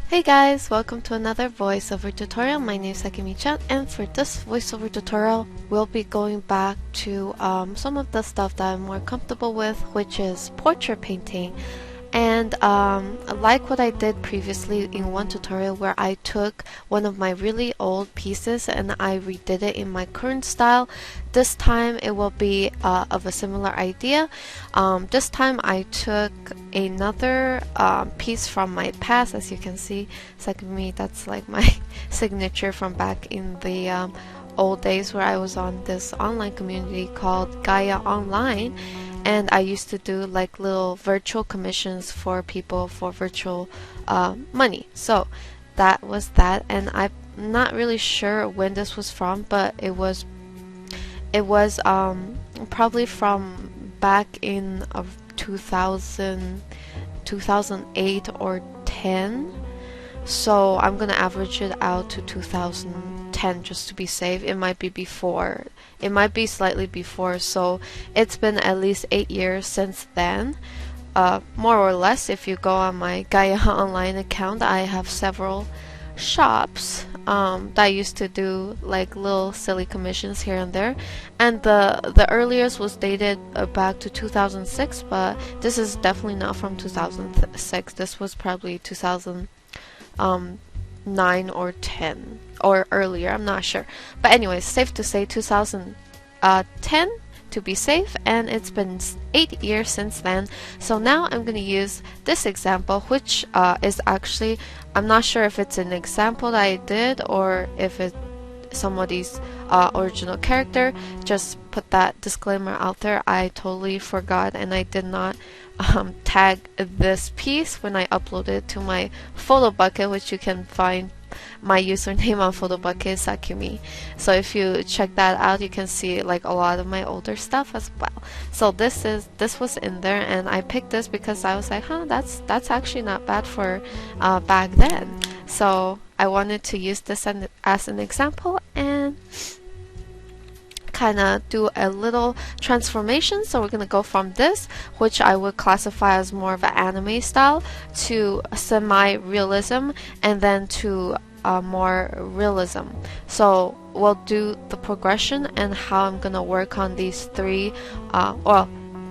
Hey guys, welcome to another voiceover tutorial. My name is Sakimichan, and for this voiceover tutorial, we'll be going back to some of the stuff that I'm more comfortable with, which is portrait painting. And like what I did previously in one tutorial where I took one of my really old pieces and I redid it in my current style, this time it will be of a similar idea. This time I took another piece from my past. As you can see, Sakimi, that's like my signature from back in the old days where I was on this online community called Gaia Online. And I used to do like little virtual commissions for people for virtual money. So that was that, and I'm not really sure when this was from, but it was probably from back in 2008 or 10. So I'm gonna average it out to 2010 just to be safe. It might be before. It might be slightly before. So it's been at least 8 years since then. More or less, if you go on my Gaia Online account, I have several shops that used to do like little silly commissions here and there, and the earliest was dated back to 2006, but this is definitely not from 2006. This was probably 2009 or 10 or earlier, I'm not sure, but anyways, safe to say 2010 to be safe, and it's been 8 years since then. So now I'm going to use this example, which is actually, I'm not sure if it's an example that I did or if it's somebody's original character. Just put that disclaimer out there. I totally forgot and I did not tag this piece when I uploaded it to my photo bucket, which you can find my username on photo bucket is Sakimi. So if you check that out, you can see like a lot of my older stuff as well. So this was in there, and I picked this because I was like, that's actually not bad for back then. So I wanted to use this as an example and kind of do a little transformation. So we're gonna go from this, which I would classify as more of an anime style, to semi-realism, and then to more realism. So we'll do the progression and how I'm gonna work on these three,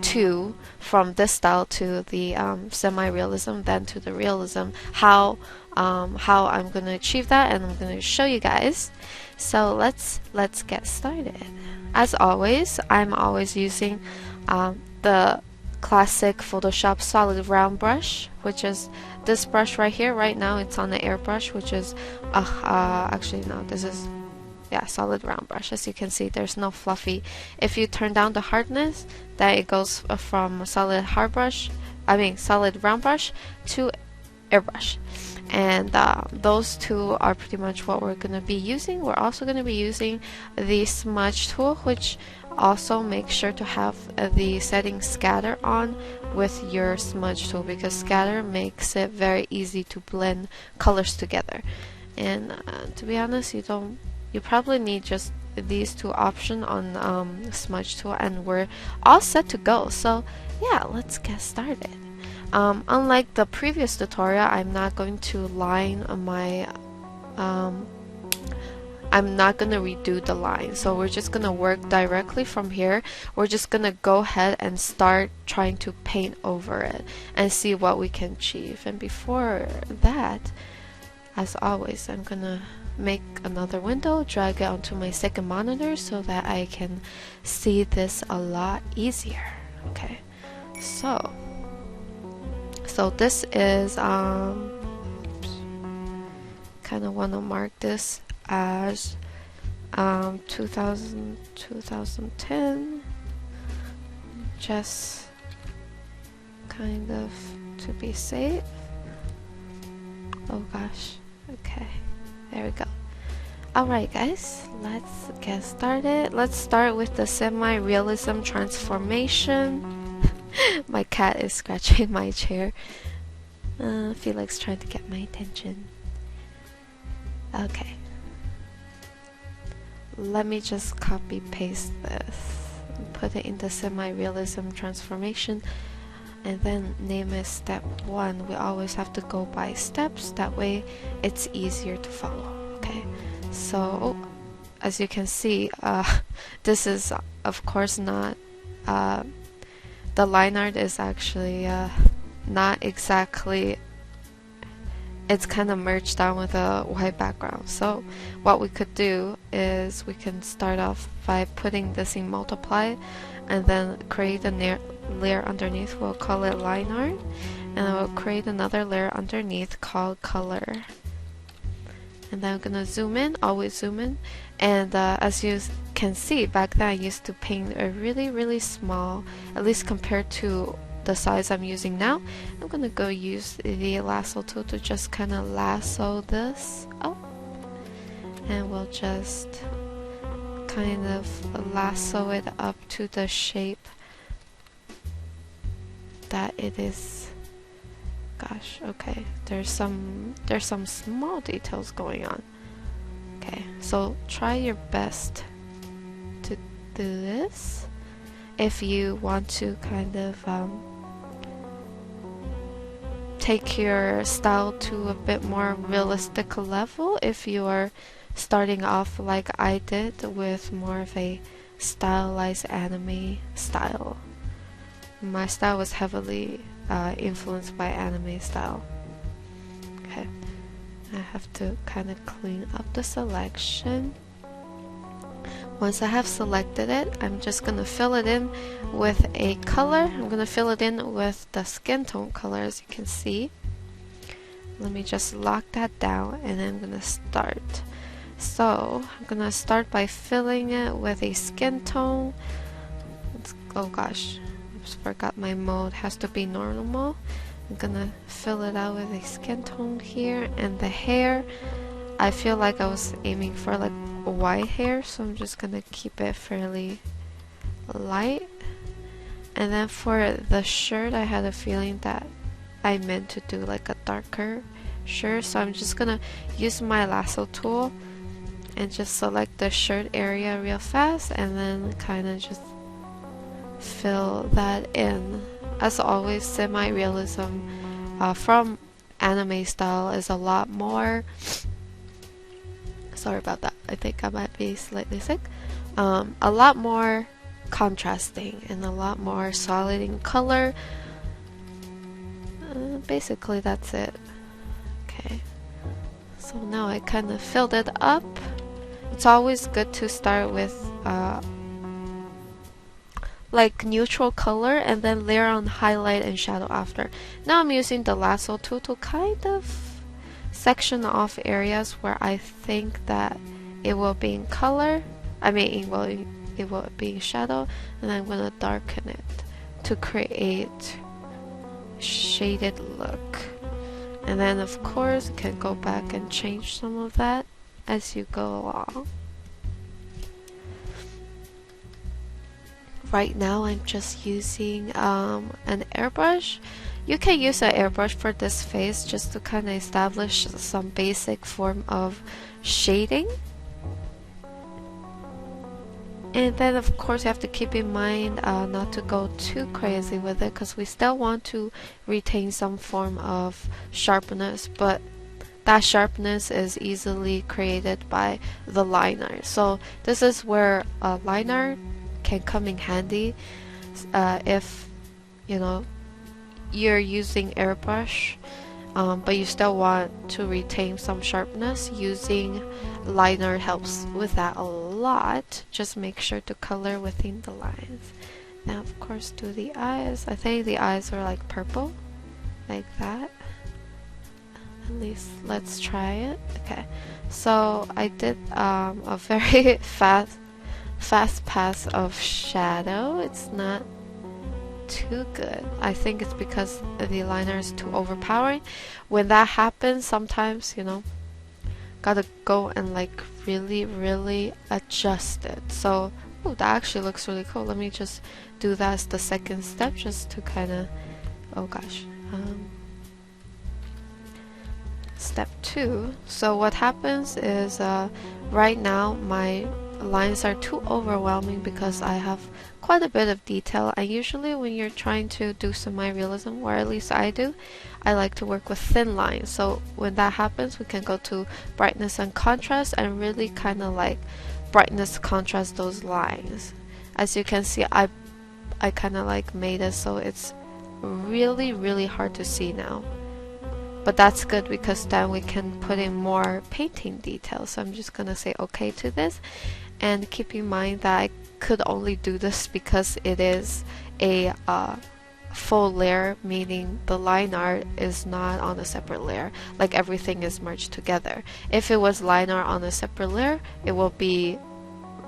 two, from this style to the semi-realism, then to the realism, how I'm gonna achieve that, and I'm gonna show you guys. So let's get started. As always, I'm always using the classic Photoshop solid round brush, which is this brush right here. Right now it's on the airbrush, which is actually no, this is solid round brush. As you can see, there's no fluffy. If you turn down the hardness, then it goes from solid round brush to airbrush. And those two are pretty much what we're going to be using. We're also going to be using the smudge tool, which also make sure to have the setting scatter on with your smudge tool, because scatter makes it very easy to blend colors together. And to be honest, you probably need just these two options on smudge tool, and we're all set to go. So yeah, let's get started. Unlike the previous tutorial, I'm not going to line my I'm not going to redo the line, so we're just going to work directly from here. We're just going to go ahead and start trying to paint over it and see what we can achieve. And before that, as always, I'm going to make another window, drag it onto my second monitor so that I can see this a lot easier. Okay, so this is kind of want to mark this as 2010, just kind of to be safe. Oh gosh, okay, there we go. Alright guys, let's get started. Let's start with the semi-realism transformation. My cat is scratching my chair. Felix trying to get my attention. Okay. Let me just copy paste this and put it in the semi-realism transformation. and then name it step 1. We always have to go by steps, that way it's easier to follow. Okay, so as you can see, this is of course not the line art is actually not exactly, it's kind of merged down with a white background. So what we could do is we can start off by putting this in multiply and then create a layer underneath. We'll call it line art, and we'll create another layer underneath called color. And then I'm gonna zoom in, always zoom in, and as you can see, back then I used to paint a really small, at least compared to the size I'm using now. I'm gonna go use the lasso tool to just kind of lasso this up, and we'll just kind of lasso it up to the shape that it is. Gosh, okay, there's some small details going on. Okay, so try your best to do this. If you want to kind of take your style to a bit more realistic level, if you are starting off like I did with more of a stylized anime style. My style was heavily influenced by anime style. Okay, I have to kind of clean up the selection. Once I have selected it, I'm just gonna fill it in with a color. I'm gonna fill it in with the skin tone color, as you can see. Let me just lock that down, and then I'm gonna start. So I'm gonna start by filling it with a skin tone. Oh gosh, I forgot my mode has to be normal. I'm gonna fill it out with a skin tone here, and the hair, I feel like I was aiming for like white hair, so I'm just gonna keep it fairly light. And then for the shirt, I had a feeling that I meant to do like a darker shirt, so I'm just gonna use my lasso tool and just select the shirt area real fast, and then kind of just fill that in. As always, semi-realism from anime style is a lot more, sorry about that, I think I might be slightly sick, a lot more contrasting and a lot more solid in color. Basically that's it. Okay, so now I kind of filled it up. It's always good to start with like neutral color and then layer on highlight and shadow after. Now I'm using the lasso tool to kind of section off areas where I think that it will be in color, it will be in shadow, and I'm gonna darken it to create shaded look. And then of course you can go back and change some of that as you go along. Right now I'm just using an airbrush. You can use an airbrush for this face just to kind of establish some basic form of shading. And then of course you have to keep in mind not to go too crazy with it, because we still want to retain some form of sharpness, but that sharpness is easily created by the liner. So this is where a liner can come in handy if you know you're using airbrush, but you still want to retain some sharpness. Using liner helps with that a lot. Just make sure to color within the lines. Now of course do the eyes. I think the eyes are like purple, like that. At least let's try it. Okay, so I did a very fast pass of shadow. It's not too good. I think it's because the liner is too overpowering. When that happens, sometimes, you know, gotta go and like really adjust it. So, oh, that actually looks really cool. Let me just do that as the second step, just to kind of, oh gosh. Step 2. So what happens is right now my lines are too overwhelming because I have quite a bit of detail, and usually when you're trying to do semi-realism, or at least I do, I like to work with thin lines. So when that happens, we can go to brightness and contrast and really kind of like brightness contrast those lines. As you can see, I kind of like made it so it's really hard to see now. But that's good because then we can put in more painting details. So I'm just gonna say okay to this, and keep in mind that I could only do this because it is a full layer, meaning the line art is not on a separate layer, like everything is merged together. If it was line art on a separate layer, it will be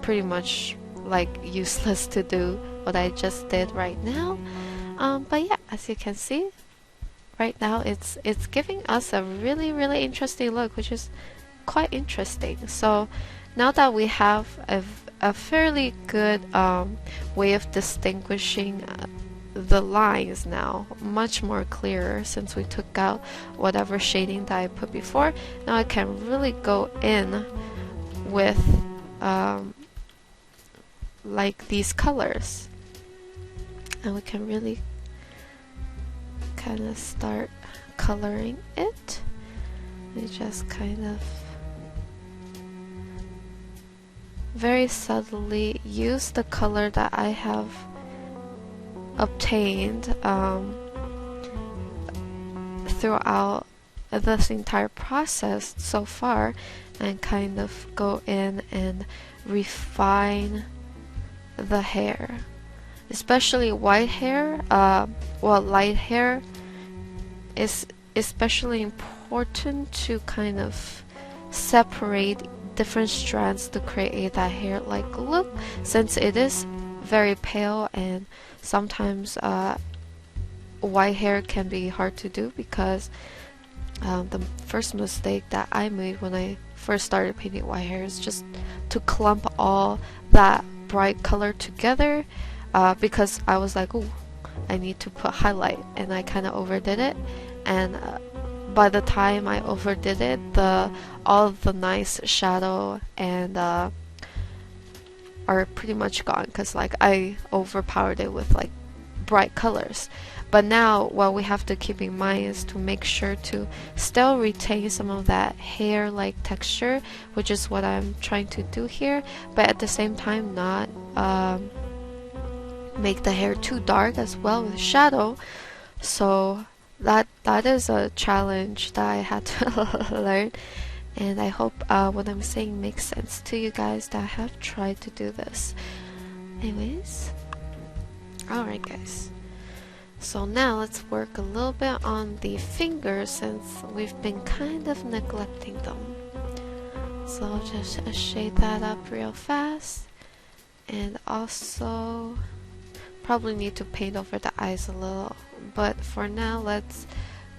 pretty much like useless to do what I just did right now. But yeah, as you can see, right now it's giving us a really interesting look, which is quite interesting. So now that we have a fairly good way of distinguishing the lines now, much more clearer since we took out whatever shading that I put before, now I can really go in with like these colors, and we can really kind of start coloring it. We just kind of very subtly use the color that I have obtained throughout this entire process so far, and kind of go in and refine the hair, especially white hair. Well, light hair is especially important to kind of separate different strands to create that hair-like look, since it is very pale, and sometimes white hair can be hard to do because the first mistake that I made when I first started painting white hair is just to clump all that bright color together, because I was like, oh, I need to put highlight, and I kind of overdid it, and by the time I overdid it, all of the nice shadow and are pretty much gone, because like I overpowered it with like bright colors. But now what we have to keep in mind is to make sure to still retain some of that hair like texture, which is what I'm trying to do here, but at the same time not make the hair too dark as well with shadow. So that is a challenge that I had to learn, and I hope what I'm saying makes sense to you guys that have tried to do this. Anyways, alright guys, so now let's work a little bit on the fingers since we've been kind of neglecting them. So I'll just shade that up real fast, and also probably need to paint over the eyes a little, but for now let's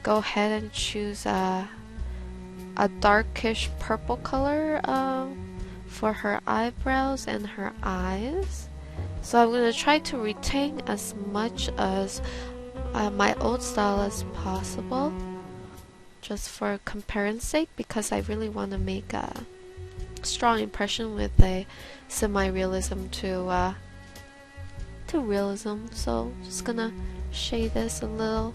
go ahead and choose a darkish purple color for her eyebrows and her eyes. So I'm going to try to retain as much as my old style as possible, just for comparison's sake, because I really want to make a strong impression with a semi-realism to realism. So just gonna shade this a little.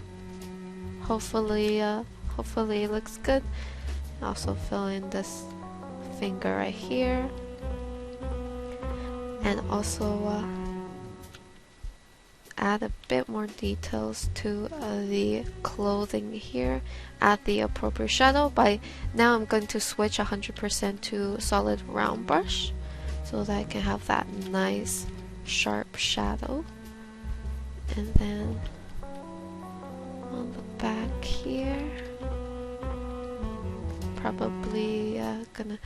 Hopefully it looks good. Also fill in this finger right here, and also add a bit more details to the clothing here. Add the appropriate shadow. By now I'm going to switch 100% to solid round brush so that I can have that nice sharp shadow. And then on the back here, probably gonna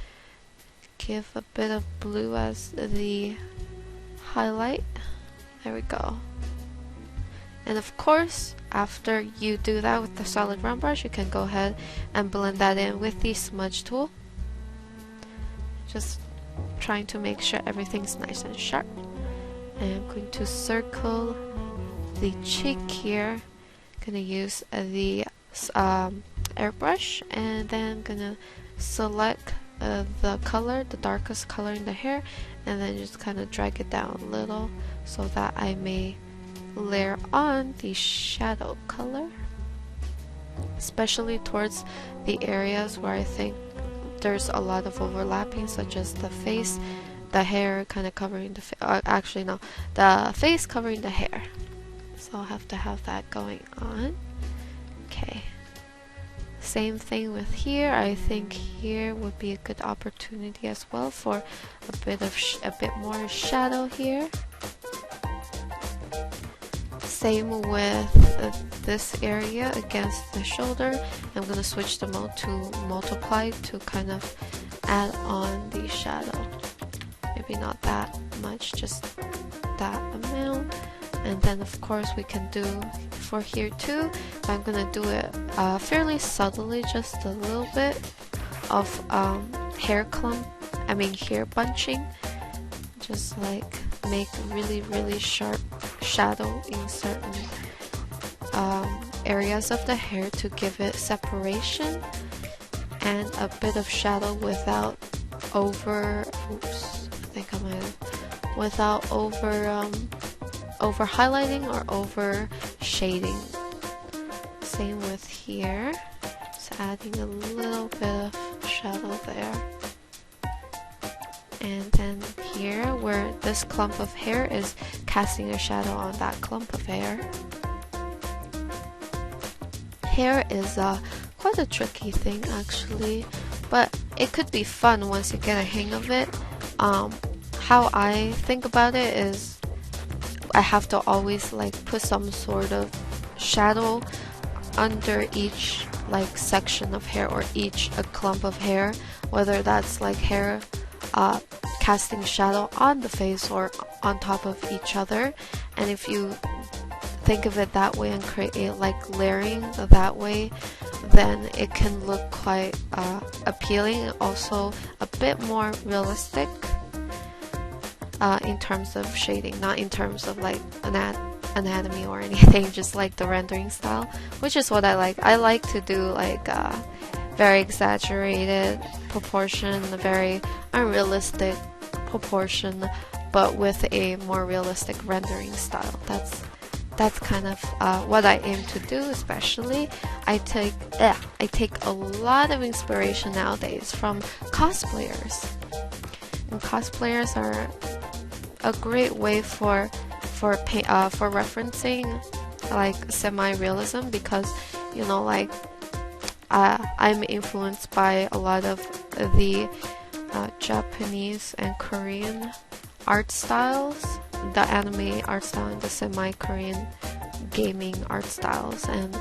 give a bit of blue as the highlight. There we go. And of course, after you do that with the solid round brush, you can go ahead and blend that in with the smudge tool. Just trying to make sure everything's nice and sharp. And I'm going to circle the cheek here. Gonna use the airbrush, and then gonna select the color, the darkest color in the hair, and then just kind of drag it down a little so that I may layer on the shadow color, especially towards the areas where I think there's a lot of overlapping, such as the face, the hair kind of covering the actually no, the face covering the hair. So I'll have to have that going on. Okay. Same thing with here. I think here would be a good opportunity as well for a bit more shadow here. Same with this area against the shoulder. I'm gonna switch the mode to multiply to kind of add on the shadow. Maybe not that much, just that amount. And then of course we can do for here too. So I'm gonna do it fairly subtly, just a little bit of hair bunching, just like make really sharp shadow in certain areas of the hair to give it separation, and a bit of shadow without over over highlighting or over shading. Same with here, just adding a little bit of shadow there. And then here, where this clump of hair is casting a shadow on that clump of hair. Hair is quite a tricky thing actually, but it could be fun once you get a hang of it. How I think about it is I have to always like put some sort of shadow under each like section of hair or each a clump of hair, whether that's like hair casting shadow on the face or on top of each other. And if you think of it that way and create like layering that way, then it can look quite appealing, also a bit more realistic in terms of shading, not in terms of like anatomy or anything, just like the rendering style, which is what I like. I like to do like very exaggerated proportion, very unrealistic proportion, but with a more realistic rendering style. That's kind of what I aim to do. Especially I take a lot of inspiration nowadays from cosplayers, and cosplayers are a great way for referencing like semi-realism, because you know, like I'm influenced by a lot of the Japanese and Korean art styles, the anime art style and the semi-Korean gaming art styles, and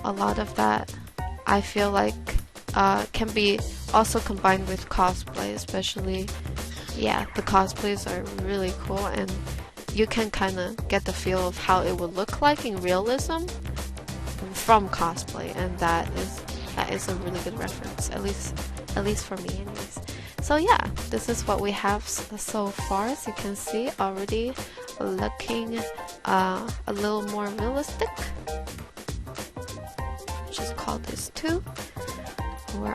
a lot of that I feel like can be also combined with cosplay, especially. Yeah, the cosplays are really cool, and you can kind of get the feel of how it would look like in realism from cosplay, and that is a really good reference, at least for me anyways. So yeah, this is what we have so far. As you can see, already looking a little more realistic. Just call this 2. We're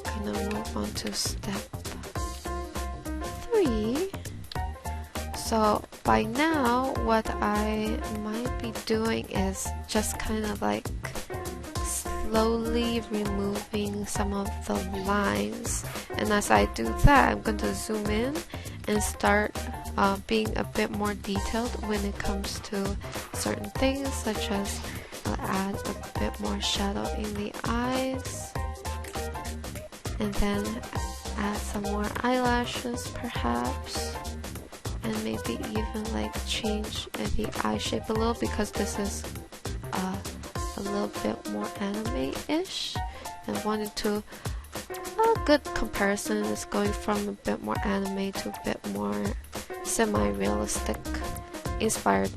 gonna move on to step 3. So by now, what I might be doing is just kind of like slowly removing some of the lines, and as I do that, I'm going to zoom in and start being a bit more detailed when it comes to certain things, such as add a bit more shadow in the eyes, and then add some more eyelashes perhaps, and maybe even like change the eye shape a little, because this is a little bit more anime-ish, and wanted to a good comparison is going from a bit more anime to a bit more semi-realistic inspired.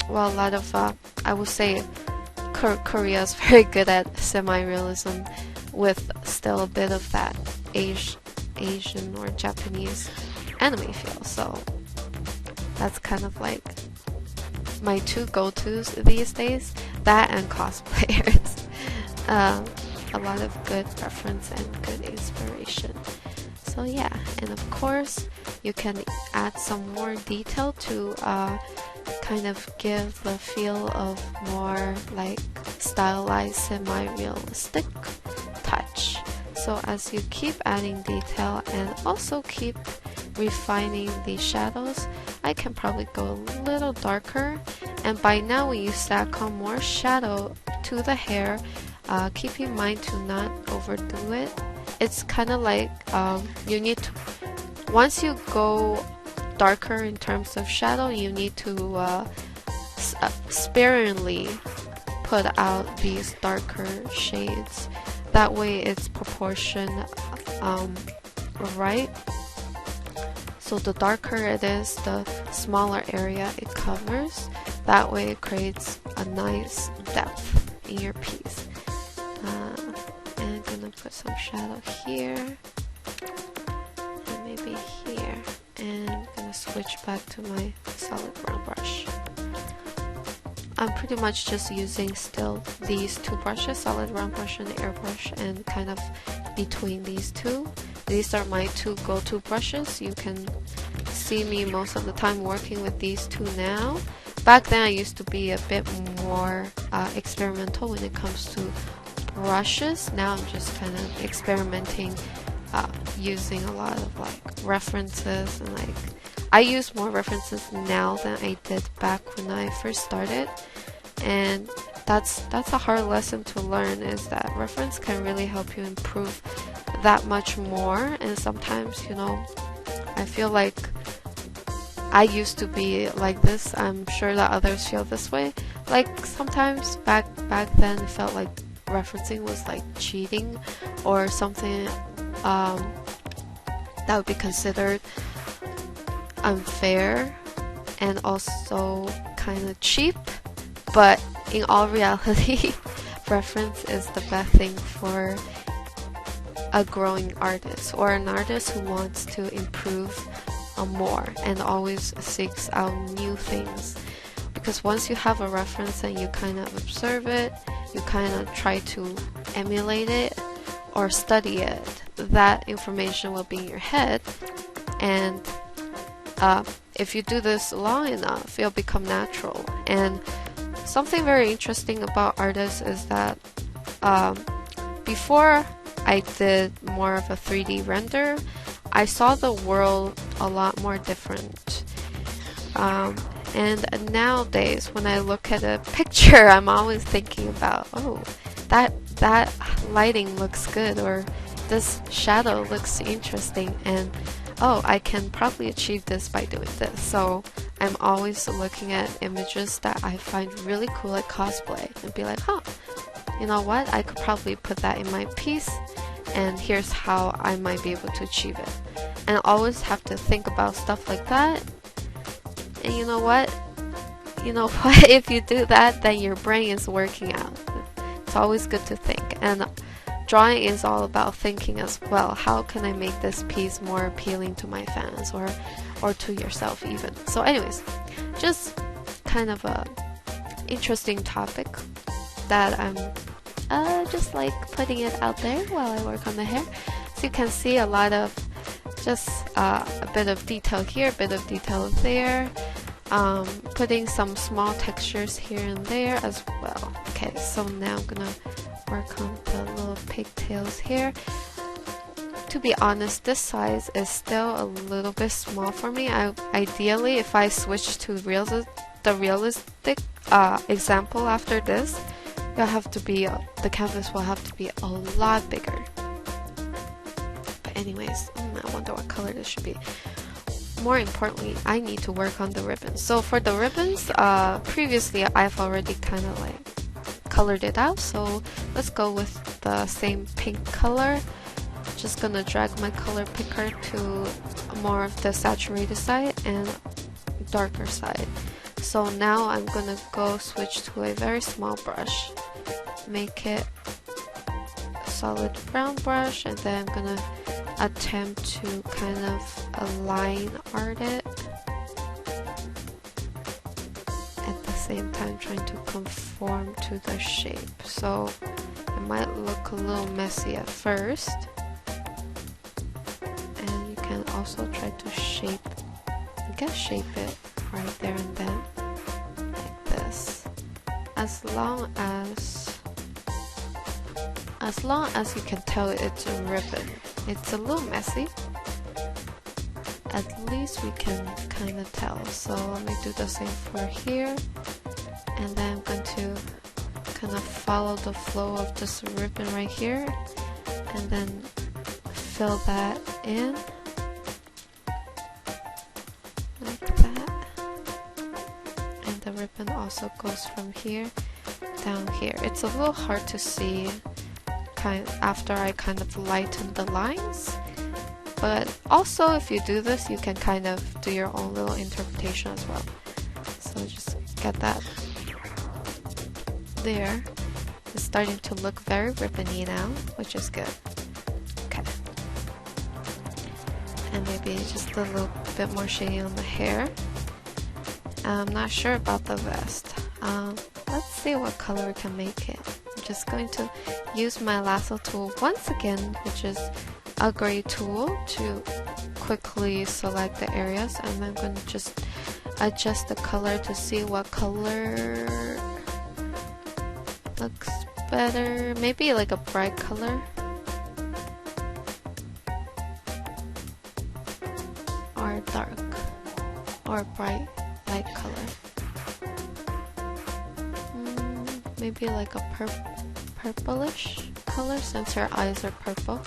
Well, a lot of I would say Korea is very good at semi-realism with still a bit of that Asian or Japanese anime feel. So that's kind of like my 2 go-tos these days, that and cosplayers. A lot of good reference and good inspiration. So yeah, and of course you can add some more detail to kind of give the feel of more like stylized semi-realistic touch. So as you keep adding detail and also keep refining the shadows, I can probably go a little darker, and by now when you stack on more shadow to the hair, keep in mind to not overdo it. It's kind of like you need to, once you go darker in terms of shadow, you need to sparingly put out these darker shades. That way it's proportioned right. So the darker it is, the smaller area it covers. That way it creates a nice depth in your piece. And I'm gonna put some shadow here and maybe here, and I'm gonna switch back to my solid brown brush. I'm pretty much just using still these two brushes, solid round brush and airbrush, and kind of between these two. These are my two go-to brushes. You can see me most of the time working with these two now. Back then I used to be a bit more experimental when it comes to brushes. Now I'm just kind of experimenting, using a lot of like references, and like I use more references now than I did back when I first started, and that's a hard lesson to learn, is that reference can really help you improve that much more. And sometimes, you know, I feel like I used to be like this. I'm sure that others feel this way. Like sometimes back then it felt like referencing was like cheating or something that would be considered unfair and also kind of cheap. But in all reality, reference is the best thing for a growing artist or an artist who wants to improve more and always seeks out new things. Because once you have a reference and you kind of observe it, you kind of try to emulate it or study it, that information will be in your head, and if you do this long enough, it'll become natural. And something very interesting about artists is that before I did more of a 3D render, I saw the world a lot more different. And nowadays, when I look at a picture, I'm always thinking about, oh, that lighting looks good, or this shadow looks interesting, and oh, I can probably achieve this by doing this. So I'm always looking at images that I find really cool, like cosplay, and be like, huh, you know what, I could probably put that in my piece, and here's how I might be able to achieve it. And I always have to think about stuff like that. And you know what? If you do that, then your brain is working out. It's always good to think. And drawing is all about thinking as well. How can I make this piece more appealing to my fans, or to yourself even? So anyways, just kind of a interesting topic that I'm just like putting it out there while I work on the hair. So you can see a lot of just a bit of detail here, a bit of detail there, putting some small textures here and there as well. Okay, so now I'm gonna work on the little pigtails here. To be honest, this size is still a little bit small for me. Ideally, if I switch to the realistic example after this, the canvas will have to be a lot bigger. But anyways, I wonder what color this should be. More importantly, I need to work on the ribbons. So for the ribbons, previously I've already kind of like colored it out. So let's go with the same pink color. Just gonna drag my color picker to more of the saturated side and darker side. So now I'm gonna go switch to a very small brush, make it a solid brown brush, and then I'm gonna attempt to kind of line art it at the same time trying to conform to the shape. So it might look a little messy at first, and also try to shape it right there and then, like this. As long as you can tell it's a ribbon. It's a little messy. At least we can kind of tell. So let me do the same for here. And then I'm going to kind of follow the flow of this ribbon right here. And then fill that in. Like that. And the ribbon also goes from here down here. It's a little hard to see after I kind of lighten the lines. But also if you do this, you can kind of do your own little interpretation as well. So just get that there. It's starting to look very ribbony now, which is good. Okay. And maybe just a little bit more shading on the hair. I'm not sure about the vest. Let's see what color we can make it. I'm just going to use my lasso tool once again, which is a gray tool, to quickly select the areas, and I'm going to just adjust the color to see what color looks better. Maybe like a bright color, or dark, or bright light color. Maybe like a purplish color, since her eyes are purple.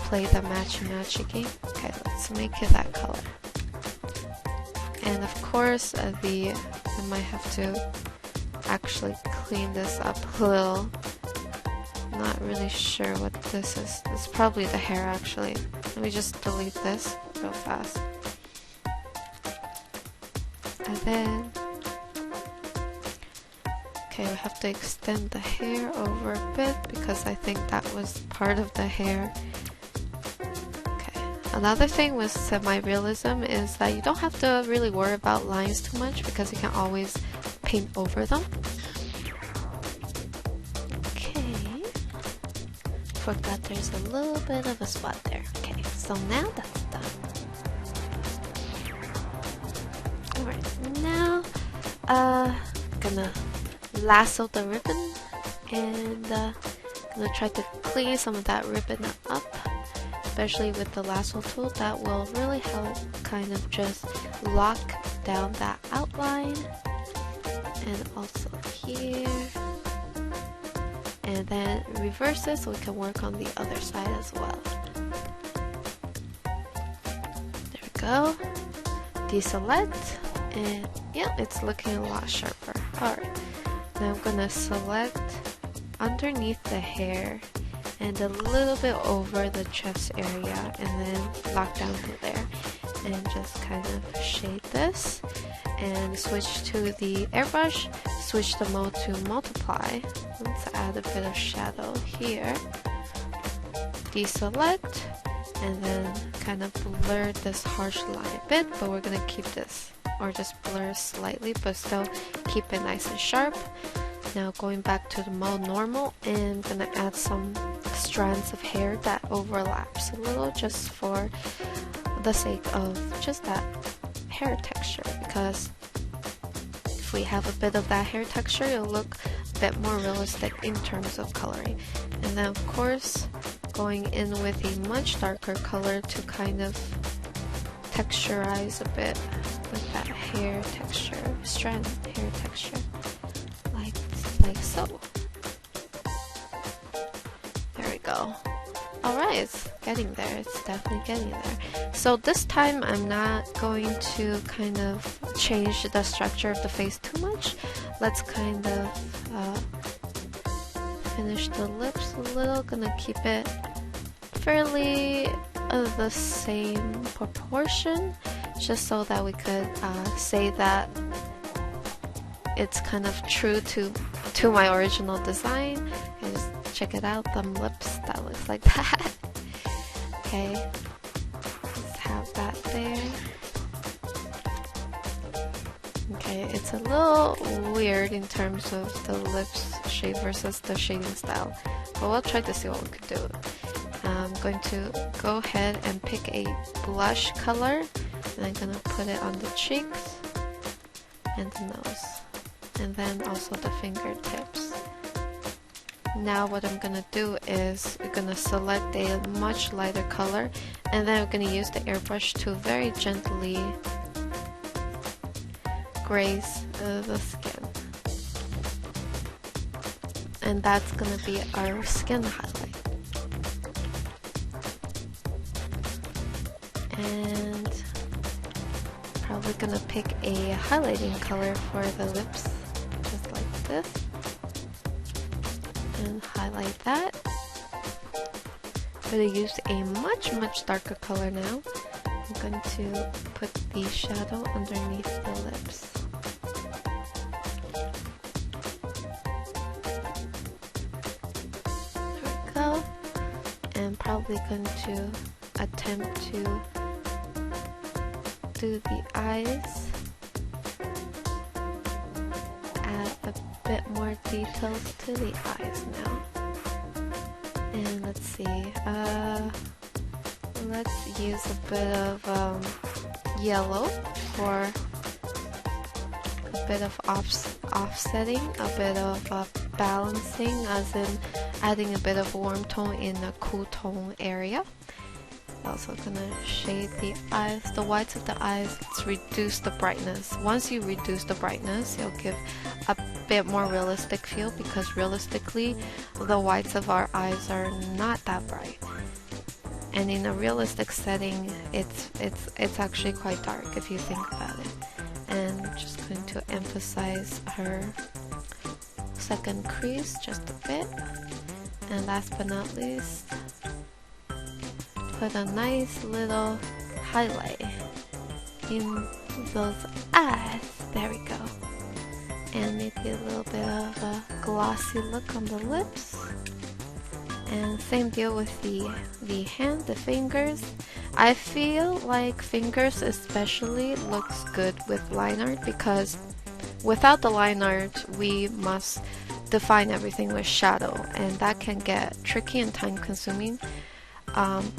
Play the matchy game. Okay, let's make it that color. And of course, I might have to actually clean this up a little. Not really sure what this is. It's probably the hair actually. Let me just delete this real fast. And then, okay, we have to extend the hair over a bit because I think that was part of the hair. Another thing with semi-realism is that you don't have to really worry about lines too much because you can always paint over them. Okay. Forgot there's a little bit of a spot there. Okay, so now that's done. Alright, now gonna lasso the ribbon and gonna try to clean some of that ribbon up. Especially with the lasso tool, that will really help kind of just lock down that outline. And also here. And then reverse it so we can work on the other side as well. There we go. Deselect. And yeah, it's looking a lot sharper. Alright. Now I'm gonna select underneath the hair and a little bit over the chest area, and then lock down to there, and just kind of shade this, and switch to the airbrush, switch the mode to multiply. Let's add a bit of shadow here, deselect, and then kind of blur this harsh line a bit, but we're gonna keep this, or just blur slightly, but still keep it nice and sharp. Now going back to the mode normal, and I'm gonna add some strands of hair that overlaps a little, just for the sake of just that hair texture, because if we have a bit of that hair texture, it'll look a bit more realistic in terms of coloring. And then of course going in with a much darker color to kind of texturize a bit with that hair texture, strand hair texture, like so. There we go. Alright, it's getting there. It's definitely getting there. So this time I'm not going to kind of change the structure of the face too much. Let's kind of finish the lips a little. Gonna keep it fairly the same proportion, just so that we could say that it's kind of true to my original design. And just check it out, the lips, that looks like that. Okay, let's have that there. Okay, it's a little weird in terms of the lips shade versus the shading style, but we'll try to see what we could do. I'm going to go ahead and pick a blush color, and I'm gonna put it on the cheeks and the nose, and then also the fingertips. Now what I'm gonna do is we're gonna select a much lighter color, and then I'm gonna use the airbrush to very gently graze the skin. And that's gonna be our skin highlight. And probably gonna pick a highlighting color for the lips, just like this. And highlight that. I'm gonna use a much darker color now. I'm going to put the shadow underneath the lips. There we go. And probably going to attempt to do the eyes. Add a bit more details to the eyes now. And let's see, let's use a bit of yellow for a bit of offsetting, a bit of balancing, as in adding a bit of warm tone in a cool tone area. Also gonna shade the eyes, the whites of the eyes. Let's reduce the brightness. Once you reduce the brightness, you'll give a bit more realistic feel, because realistically the whites of our eyes are not that bright. And in a realistic setting, it's actually quite dark if you think about it. And I'm just going to emphasize her second crease just a bit. And last but not least, put a nice little highlight in those eyes. There we go. And maybe a little bit of a glossy look on the lips. And same deal with the hand, the fingers. I feel like fingers especially looks good with line art, because without the line art we must define everything with shadow, and that can get tricky and time consuming.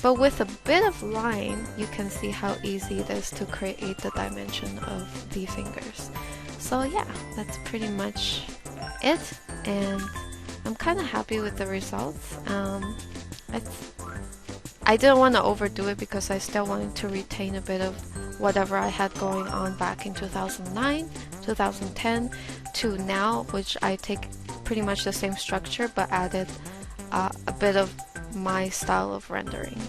But with a bit of line, you can see how easy it is to create the dimension of the fingers. So yeah, that's pretty much it, and I'm kind of happy with the results. I didn't want to overdo it because I still wanted to retain a bit of whatever I had going on back in 2009, 2010 to now, which I take pretty much the same structure but added a bit of my style of rendering.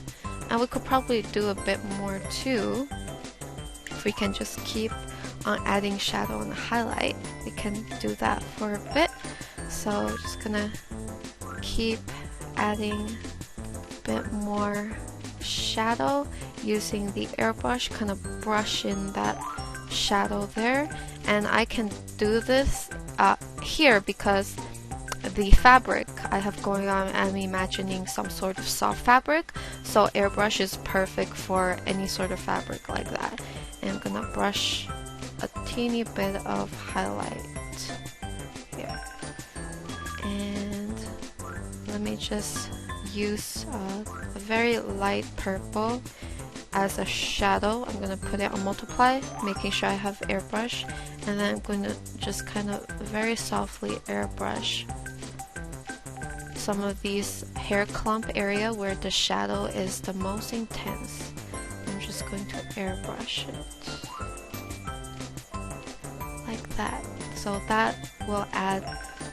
And we could probably do a bit more too. If we can just keep on adding shadow and highlight, we can do that for a bit. So just gonna keep adding a bit more shadow using the airbrush, kind of brush in that shadow there. And I can do this here because the fabric I have going on, I'm imagining some sort of soft fabric, so airbrush is perfect for any sort of fabric like that. And I'm gonna brush a teeny bit of highlight here. And let me just use a very light purple as a shadow. I'm gonna put it on multiply, making sure I have airbrush, and then I'm going to just kind of very softly airbrush some of these hair clump area where the shadow is the most intense. I'm just going to airbrush it like that. So that will add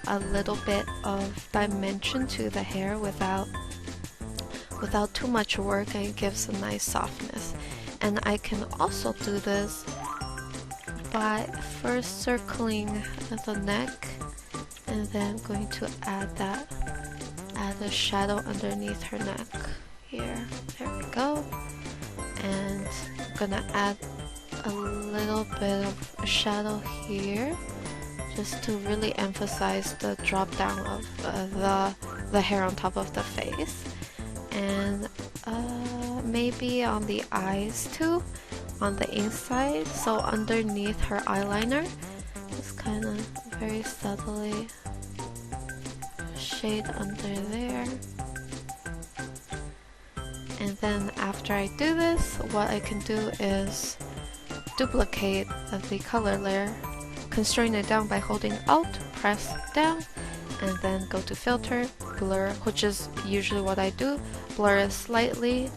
a little bit of dimension to the hair without too much work, and it gives a nice softness. And I can also do this by first circling the neck, and then I'm going to add a shadow underneath her neck here. There we go. And I'm gonna add a little bit of a shadow here, just to really emphasize the drop down of the hair on top of the face. And maybe on the eyes too, on the inside, so underneath her eyeliner, just kind of very subtly shade under there. then after I do this, what I can do is duplicate the color layer, constrain it down by holding Alt, press down, and then go to filter, blur, which is usually what I do, blur it slightly,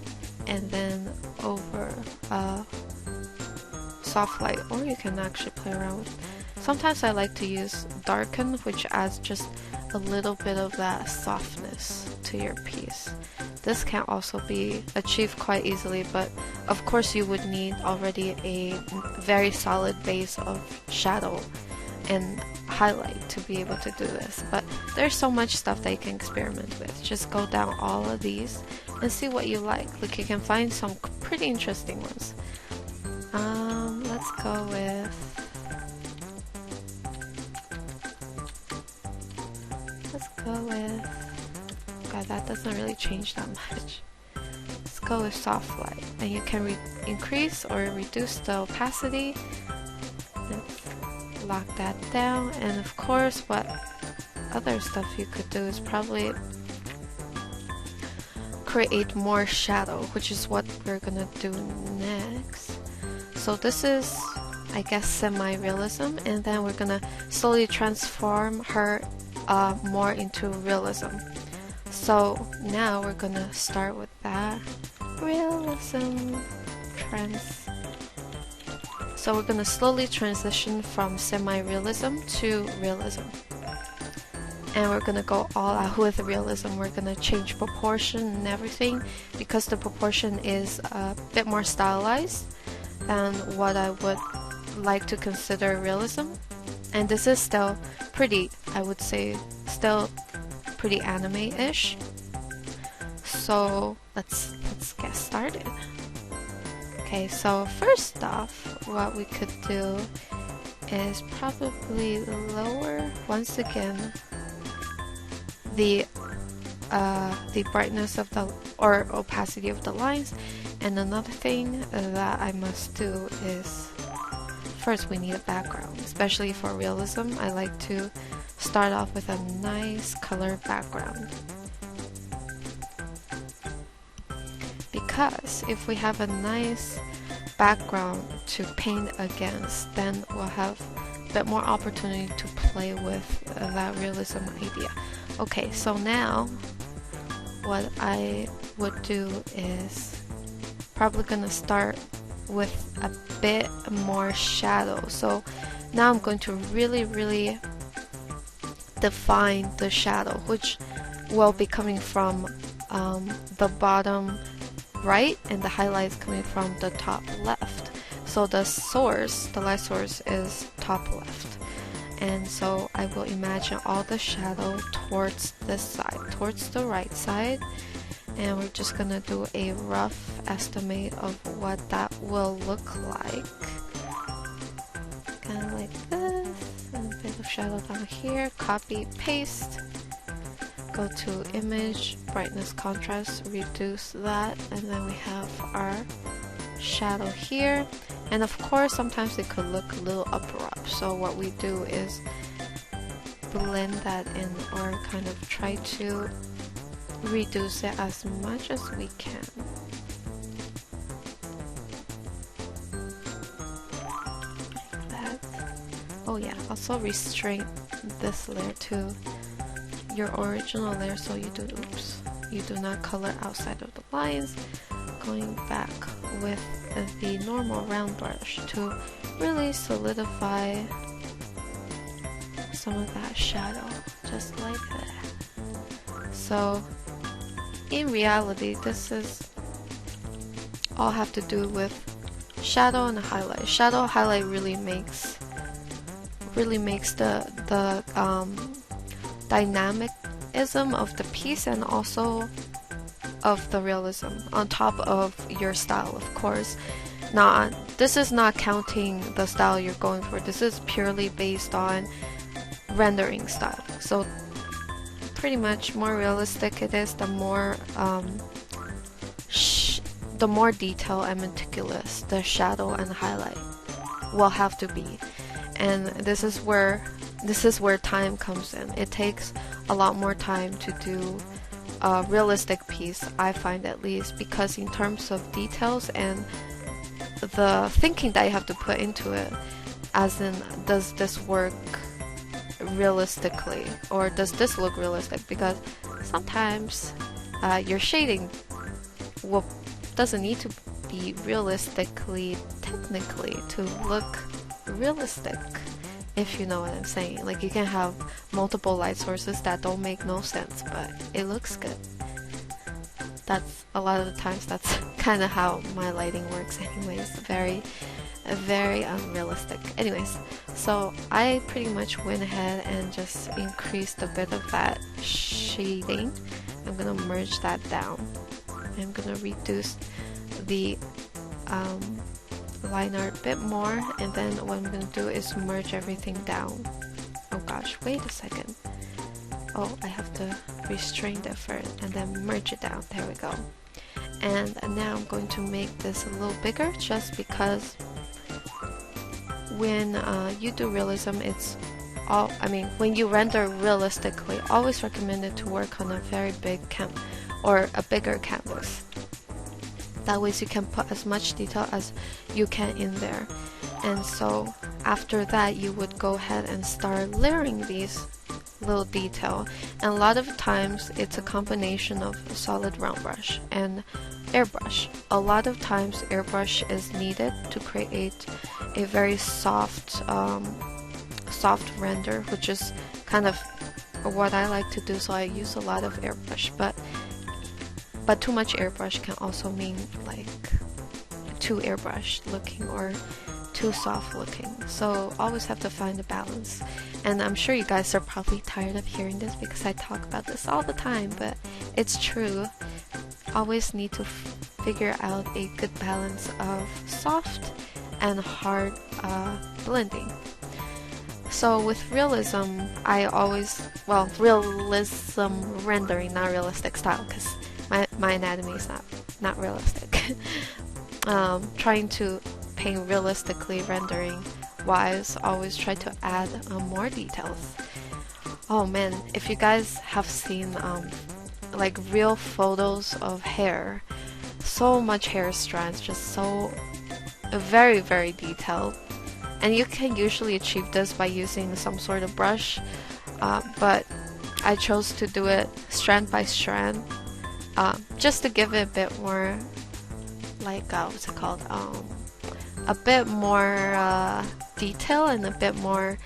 and then over soft light, or you can actually play around with. Sometimes I like to use darken, which adds just a little bit of that softness to your piece. This can also be achieved quite easily, but of course you would need already a very solid base of shadow and highlight to be able to do this. But there's so much stuff that you can experiment with. Just go down all of these and see what you like. Like, you can find some pretty interesting ones. Let's go with... God, that doesn't really change that much. Let's go with soft light, and you can increase or reduce the opacity. Let's lock that down, and of course what other stuff you could do is probably create more shadow, which is what we're gonna do next. So this is, I guess, semi-realism, and then we're gonna slowly transform her more into realism. So now we're gonna start with that realism So we're gonna slowly transition from semi-realism to realism, and we're gonna go all out with realism. We're gonna change proportion and everything, because the proportion is a bit more stylized than what I would like to consider realism. And this is still pretty, I would say, still pretty anime-ish. So let's get started. Okay, so first off, what we could do is probably lower once again the brightness of the or opacity of the lines. And another thing that I must do is, first we need a background, especially for realism. I like to start off with a nice color background, because if we have a nice background to paint against, then we'll have a bit more opportunity to play with that realism idea. Okay, so now what I would do is probably gonna start with a bit more shadow. So now I'm going to really define the shadow, which will be coming from the bottom right, and the highlights coming from the top left. So the source, the light source, is top left, and so I will imagine all the shadow towards this side, towards the right side, and we're just gonna do a rough estimate of what that will look like. Kind of like this, and a bit of shadow down here. Copy, paste, go to image, brightness, contrast, reduce that, and then we have our shadow here. And of course sometimes it could look a little abrupt, so what we do is blend that in, or kind of try to reduce it as much as we can. Like that. Oh yeah, also restrain this layer to your original layer, so you do not color outside of the lines. Going back with the normal round brush to really solidify some of that shadow, just like that. So in reality, this is all have to do with shadow and highlight. Shadow highlight really makes the dynamicism of the piece, and also of the realism on top of your style, of course. Now, this is not counting the style you're going for. This is purely based on rendering style. So pretty much more realistic it is, the more detailed and meticulous the shadow and highlight will have to be. And this is where time comes in. It takes a lot more time to do realistic piece, I find at least, because in terms of details and the thinking that you have to put into it, as in, does this work realistically, or does this look realistic? Because sometimes your shading doesn't need to be realistically, technically, to look realistic, if you know what I'm saying. Like, you can have multiple light sources that don't make no sense, but it looks good. That's a lot of the times that's kind of how my lighting works anyways. Very unrealistic. Anyways, so I pretty much went ahead and just increased a bit of that shading. I'm gonna merge that down. I'm gonna reduce the line art a bit more, and then what I'm gonna do is merge everything down. Oh gosh, wait a second. Oh, I have to restrain it first and then merge it down. There we go. And now I'm going to make this a little bigger, just because when you do realism, when you render realistically, always recommended to work on a very big or a bigger canvas. That way you can put as much detail as you can in there. And so after that, you would go ahead and start layering these little detail. And a lot of times it's a combination of a solid round brush and airbrush. A lot of times airbrush is needed to create a very soft render, which is kind of what I like to do, so I use a lot of airbrush. But too much airbrush can also mean like too airbrush looking or too soft looking. So always have to find a balance. And I'm sure you guys are probably tired of hearing this because I talk about this all the time, but it's true. Always need to figure out a good balance of soft and hard blending. So with realism, I always, realism rendering, not realistic style, because my anatomy is not realistic. Trying to paint realistically rendering wise, always try to add more details. Oh man, if you guys have seen like real photos of hair, so much hair strands, just so very detailed, and you can usually achieve this by using some sort of brush, but I chose to do it strand by strand, just to give it a bit more like what's it called, a bit more detail and a bit more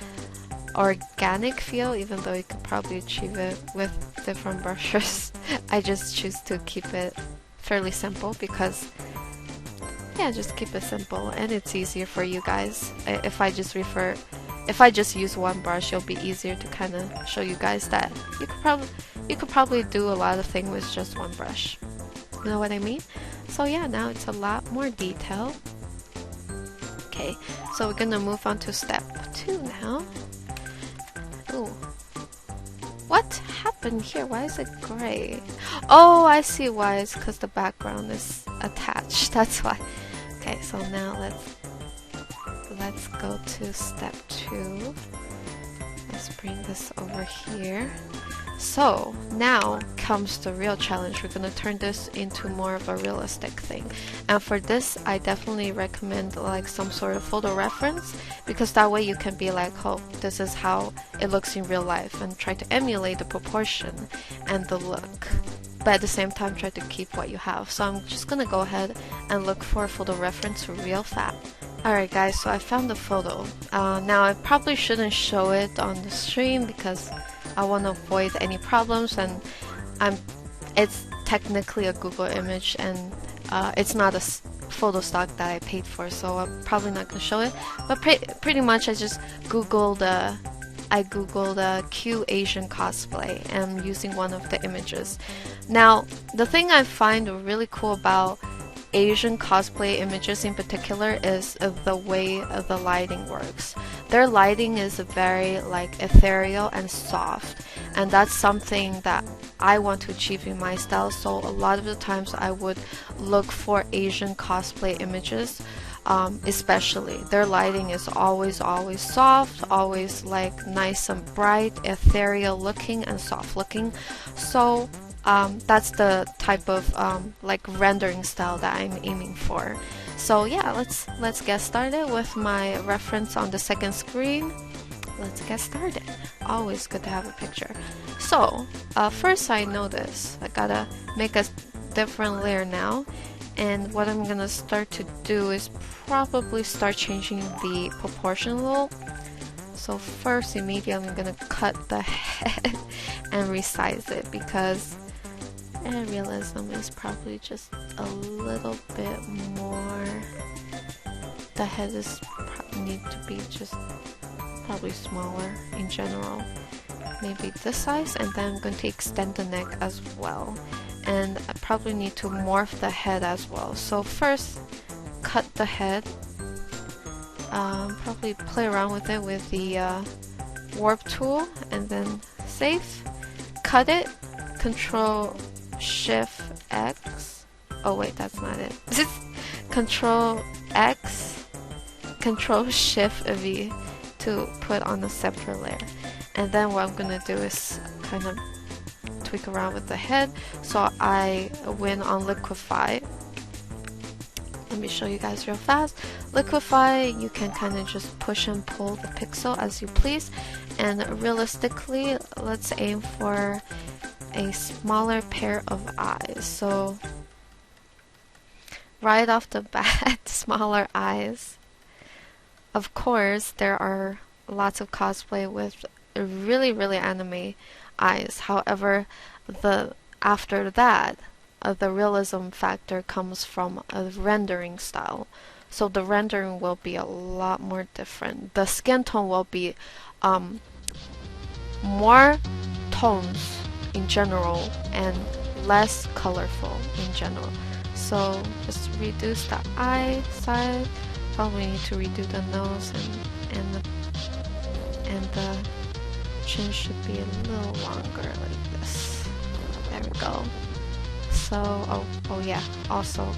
organic feel, even though you could probably achieve it with different brushes. I just choose to keep it fairly simple because, yeah, just keep it simple and it's easier for you guys. If I just use one brush, it'll be easier to kind of show you guys that you could probably do a lot of things with just one brush. You know what I mean? So yeah, now it's a lot more detail. Okay, so we're gonna move on to step 2 now. Ooh. What happened here? Why is it gray? Oh, I see why. It's because the background is attached. That's why. Okay, so now let's go to step 2. Let's bring this over here. So now comes the real challenge. We're gonna turn this into more of a realistic thing, and for this I definitely recommend like some sort of photo reference, because that way you can be like, oh, this is how it looks in real life, and try to emulate the proportion and the look, but at the same time try to keep what you have. So I'm just gonna go ahead and look for a photo reference real fast. Alright guys, so I found the photo. Now I probably shouldn't show it on the stream because I want to avoid any problems, and it's technically a Google image, and it's not a photo stock that I paid for, so I'm probably not going to show it. But pretty much I just googled Q Asian cosplay and I'm using one of the images. Now the thing I find really cool about Asian cosplay images in particular is the way the lighting works. Their lighting is very like ethereal and soft, and that's something that I want to achieve in my style. So a lot of the times I would look for Asian cosplay images, especially their lighting is always soft, always like nice and bright, ethereal looking and soft looking. So that's the type of like rendering style that I'm aiming for. So yeah, let's get started with my reference on the second screen. Let's get started. Always good to have a picture. So first I notice I gotta make a different layer now, and what I'm gonna start to do is probably start changing the proportion a little. So first, immediately I'm gonna cut the head and resize it because realism is probably just a little bit more. The head is need to be just probably smaller in general, maybe this size, and then I'm going to extend the neck as well, and I probably need to morph the head as well. So first, cut the head. Probably play around with it with the warp tool, and then save. Cut it. Control Shift X. Oh wait, that's not it. Control X. Control Shift V to put on a separate layer. And then what I'm gonna do is kind of tweak around with the head. So I went on liquefy. Let me show you guys real fast. Liquefy, you can kind of just push and pull the pixel as you please. And realistically, let's aim for a smaller pair of eyes. So right off the bat, smaller eyes. Of course, there are lots of cosplay with really anime eyes. However, after that, the realism factor comes from a rendering style. So the rendering will be a lot more different. The skin tone will be more tones in general and less colorful in general. So just reduce the eye side. Probably need to redo the nose, and the chin should be a little longer like this. There we go. So oh yeah, also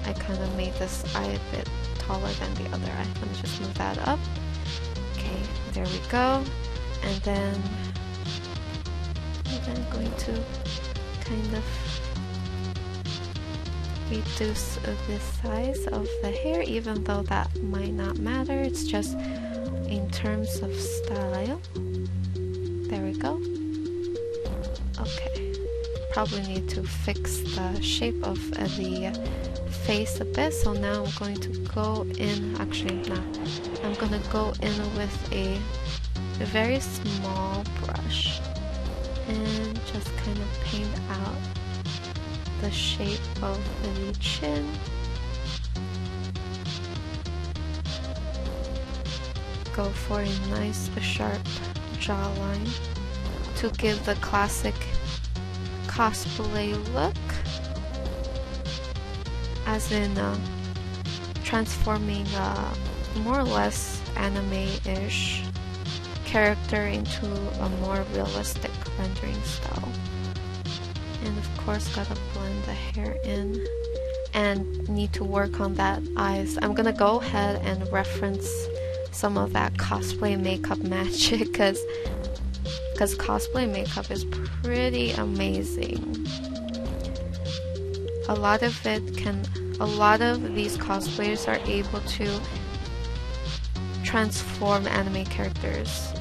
I kind of made this eye a bit taller than the other eye. Let me just move that up. Okay, there we go. And then I'm going to kind of reduce the size of the hair, even though that might not matter. It's just in terms of style. There we go. Okay. Probably need to fix the shape of the face a bit, so now I'm going to go in, actually no, I'm gonna go in with a very small brush and just kind of paint out the shape of the chin. Go for a nice sharp jawline to give the classic cosplay look, as in transforming more or less anime-ish character into a more realistic rendering style. And of course gotta blend the hair in and need to work on that eyes. I'm gonna go ahead and reference some of that cosplay makeup magic because cosplay makeup is pretty amazing. A lot of these cosplayers are able to transform anime characters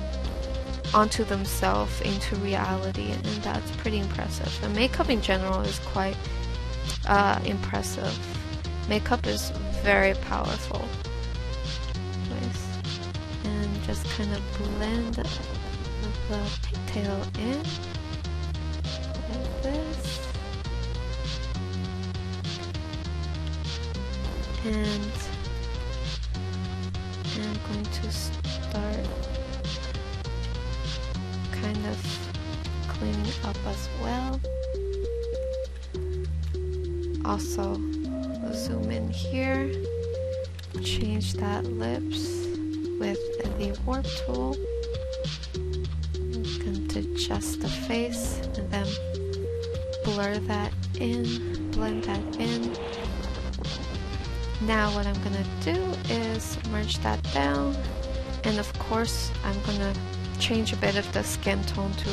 onto themselves into reality, and that's pretty impressive. The makeup in general is quite impressive. Makeup is very powerful. Nice. And just kind of blend the pigtail in like this, and I'm going to start kind of cleaning up as well. Also zoom in here, change that lips with the warp tool. To adjust the face and then blur that in, blend that in. Now what I'm gonna do is merge that down, and of course I'm gonna change a bit of the skin tone to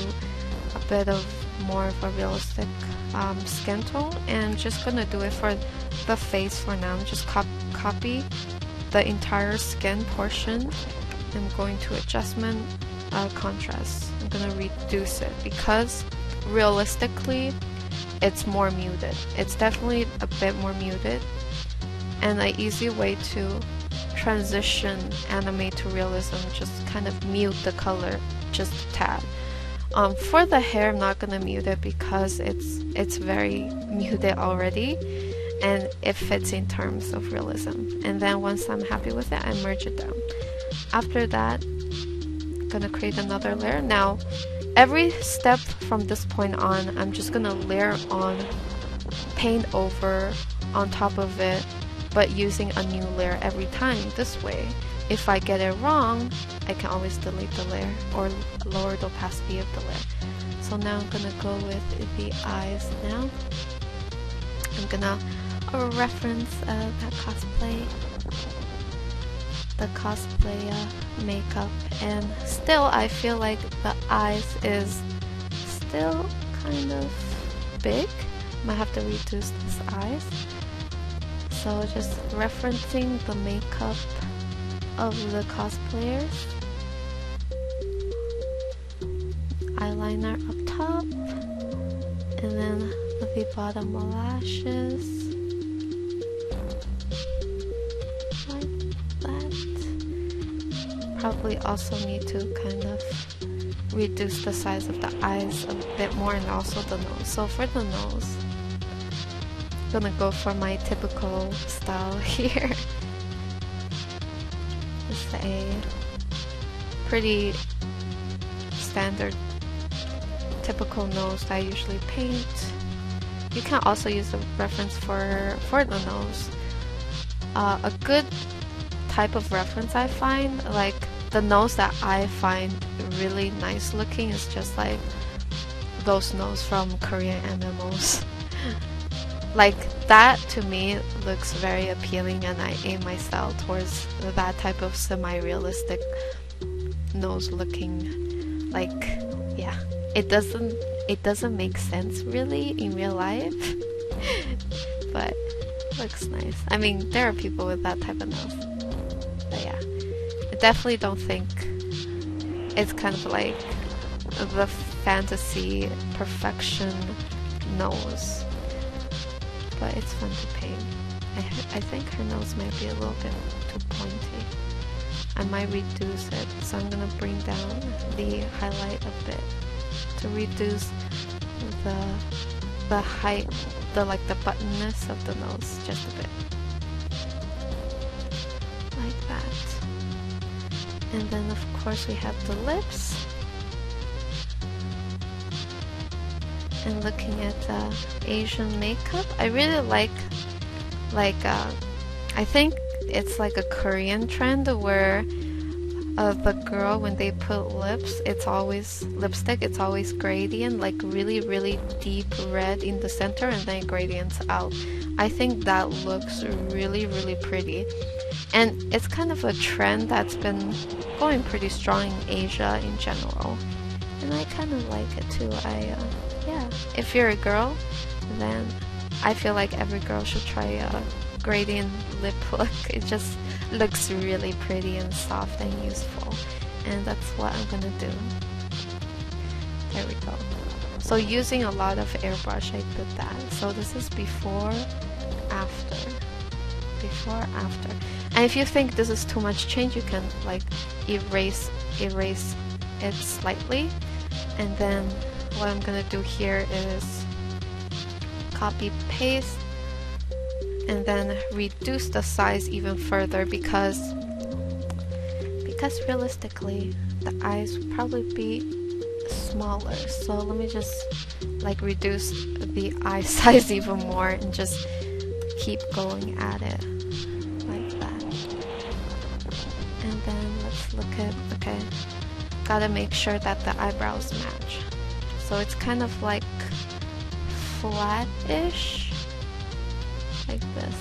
a bit of more of a realistic skin tone, and just gonna do it for the face for now. Just copy the entire skin portion. I'm going to adjustment, contrast. I'm gonna reduce it because realistically it's more muted. It's definitely a bit more muted, and an easy way to transition anime to realism, just kind of mute the color just a tad. For the hair, I'm not gonna mute it because it's very muted already, and it fits in terms of realism. And then once I'm happy with it, I merge it down. After that, I'm gonna create another layer. Now, every step from this point on, I'm just gonna layer on, paint over on top of it, but using a new layer every time. This way, if I get it wrong, I can always delete the layer or lower the opacity of the layer. So now I'm gonna go with the eyes now. I'm gonna reference that cosplay makeup, and still I feel like the eyes is still kind of big. Might have to reduce this eyes. So just referencing the makeup of the cosplayers. Eyeliner up top, and then the bottom lashes, like that. Probably also need to kind of reduce the size of the eyes a bit more, and also the nose. So for the nose, I'm gonna go for my typical style here. It's a pretty standard typical nose that I usually paint. You can also use a reference for the nose. A good type of reference I find, like the nose that I find really nice looking, is just like those nose from Korean MMOs. Like that to me looks very appealing, and I aim my style towards that type of semi-realistic nose looking. Like, yeah, it doesn't make sense really in real life, but looks nice. I mean, there are people with that type of nose, but yeah, I definitely don't think it's kind of like the fantasy perfection nose. But it's fun to paint. I think her nose might be a little bit too pointy. I might reduce it, so I'm gonna bring down the highlight a bit to reduce the height, the buttonness of the nose just a bit, like that. And then of course we have the lips. And looking at Asian makeup, I really like I think it's like a Korean trend where the girl, when they put lips, it's always lipstick, it's always gradient, like really deep red in the center and then gradients out. I think that looks really pretty, and it's kind of a trend that's been going pretty strong in Asia in general, and I kind of like it too. Yeah, if you're a girl, then I feel like every girl should try a gradient lip look. It just looks really pretty and soft and useful, and that's what I'm gonna do. There we go. So using a lot of airbrush, I did that. So this is before, after. And if you think this is too much change, you can like erase it slightly, and then what I'm gonna do here is copy paste and then reduce the size even further, because realistically the eyes would probably be smaller. So let me just like reduce the eye size even more and just keep going at it like that. And then let's look at, okay, gotta make sure that the eyebrows match. So it's kind of like flat-ish, like this.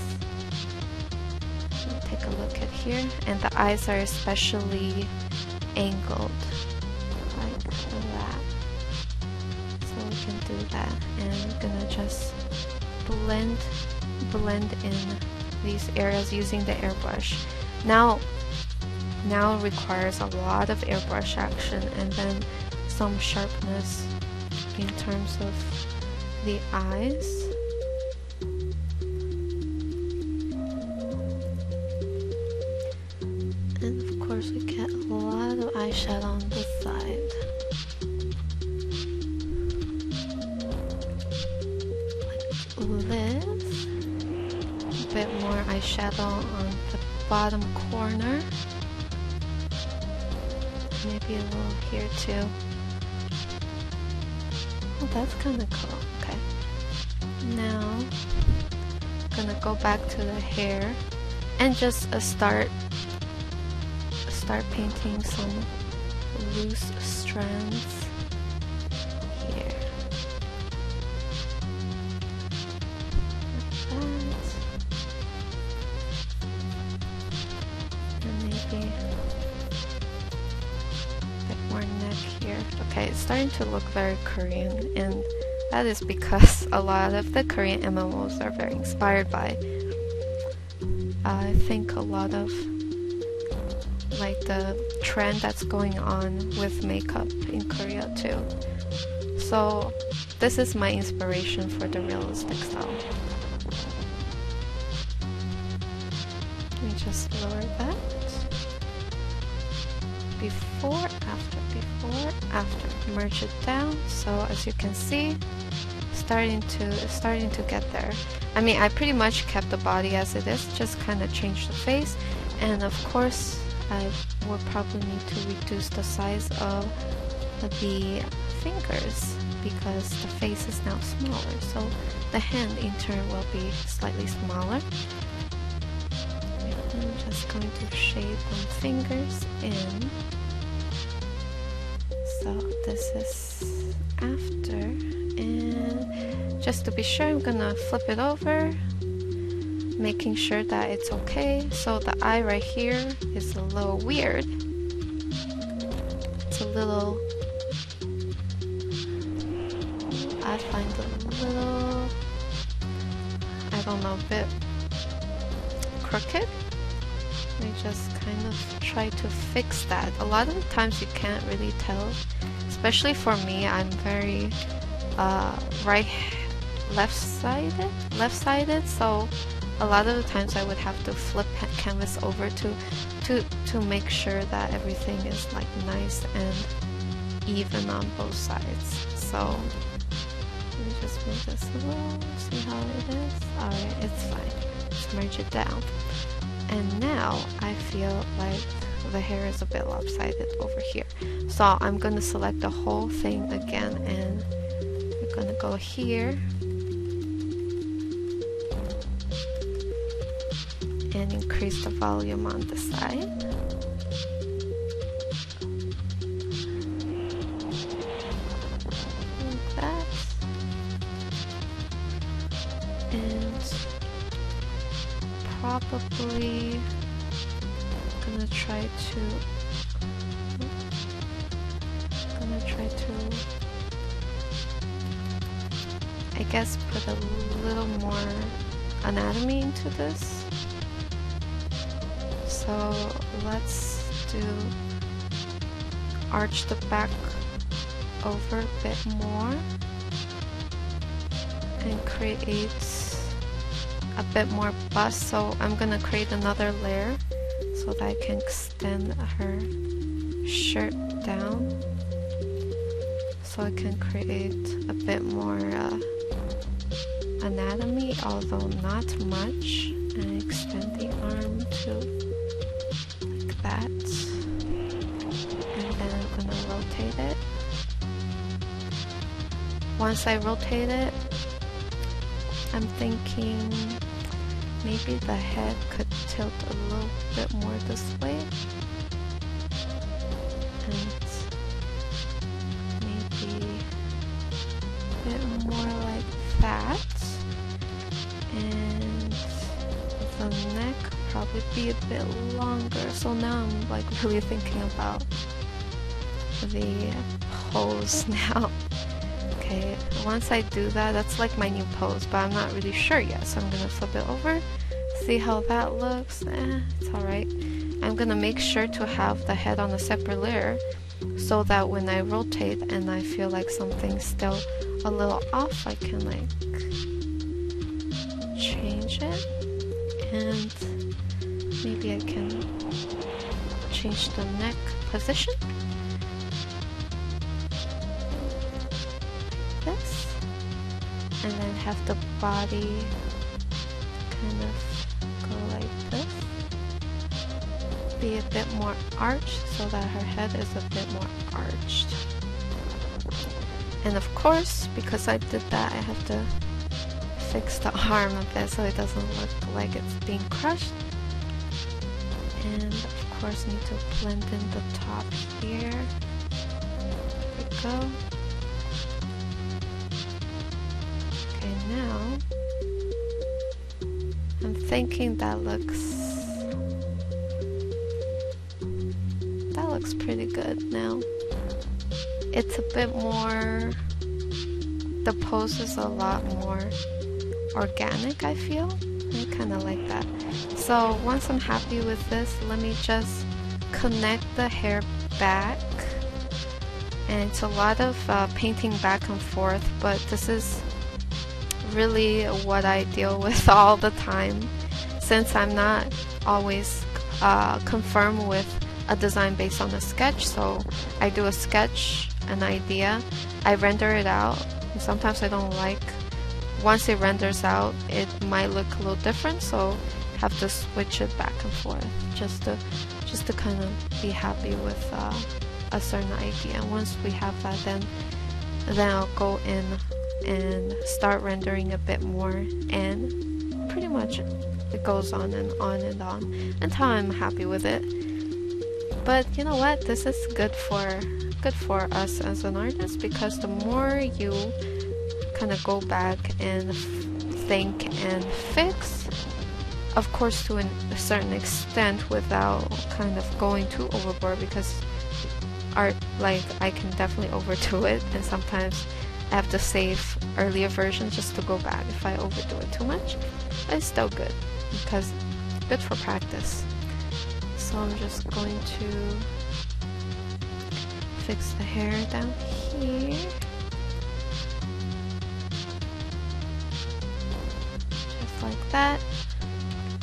Take a look at here, and the eyes are especially angled, like that. So we can do that, and I'm gonna just blend in these areas using the airbrush. Now requires a lot of airbrush action and then some sharpness in terms of the eyes. And of course we get a lot of eyeshadow on this side. Like this. A bit more eyeshadow on the bottom corner. Maybe a little here too. Oh, that's kind of cool. Okay. Now, gonna go back to the hair and just start painting some loose strands here. Like that. And maybe more neck here. Okay, it's starting to look very Korean, and that is because a lot of the Korean MMOs are very inspired by, I think, a lot of like the trend that's going on with makeup in Korea too. So this is my inspiration for the realistic style. Let me just lower that. Before, after, merge it down. So as you can see, starting to get there. I mean, I pretty much kept the body as it is, just kind of changed the face, and of course I will probably need to reduce the size of the fingers because the face is now smaller, so the hand in turn will be slightly smaller. I'm just going to shade some fingers in. So this is after, and just to be sure, I'm gonna flip it over, making sure that it's okay. So the eye right here is a little weird. It's a little, I find it a little, I don't know, a bit crooked. I just kind of try to fix that. A lot of the times you can't really tell, especially for me. I'm very left-sided, so a lot of the times I would have to flip canvas over to make sure that everything is like nice and even on both sides. So let me just move this a little, see how it is. Alright, it's fine. Let's merge it down. And now I feel like the hair is a bit lopsided over here. So I'm gonna select the whole thing again, and we're gonna go here and increase the volume on the side. Like that. And probably gonna try to I guess put a little more anatomy into this. So let's do arch the back over a bit more and create a bit more bust. So I'm gonna create another layer so that I can extend her shirt down, so I can create a bit more anatomy, although not much, and extend the arm to like that, and then I'm gonna rotate it. Once I rotate it, I'm thinking maybe the head could tilt a little bit more this way, and maybe a bit more like that, and the neck probably be a bit longer. So now I'm like really thinking about the pose now. Okay, once I do that, that's like my new pose, but I'm not really sure yet, so I'm gonna flip it over, see how that looks. It's alright. I'm gonna make sure to have the head on a separate layer so that when I rotate and I feel like something's still a little off, I can like change it, and maybe I can change the neck position. This, and then have the body kind of go like this, be a bit more arched so that her head is a bit more arched. And of course, because I did that, I have to fix the arm a bit so it doesn't look like it's being crushed. And of course need to blend in the top here. There we go. Okay, now I'm thinking that looks pretty good now. It's a bit more, the pose is a lot more organic, I feel. I kind of like that. So once I'm happy with this, let me just connect the hair back. And it's a lot of painting back and forth, but this is really what I deal with all the time, since I'm not always confirmed with a design based on a sketch. So I do a sketch, an idea, I render it out, and sometimes I don't like, once it renders out it might look a little different, so I have to switch it back and forth just to kind of be happy with a certain idea. Once we have that, then I'll go in and start rendering a bit more, and pretty much it goes on and on and on until I'm happy with it. But you know what, this is good for us as an artist, because the more you kind of go back and think and fix, of course to a certain extent without kind of going too overboard, because art, like, I can definitely overdo it, and sometimes I have to save earlier versions just to go back if I overdo it too much. But it's still good, because it's good for practice. So I'm just going to fix the hair down here. Just like that.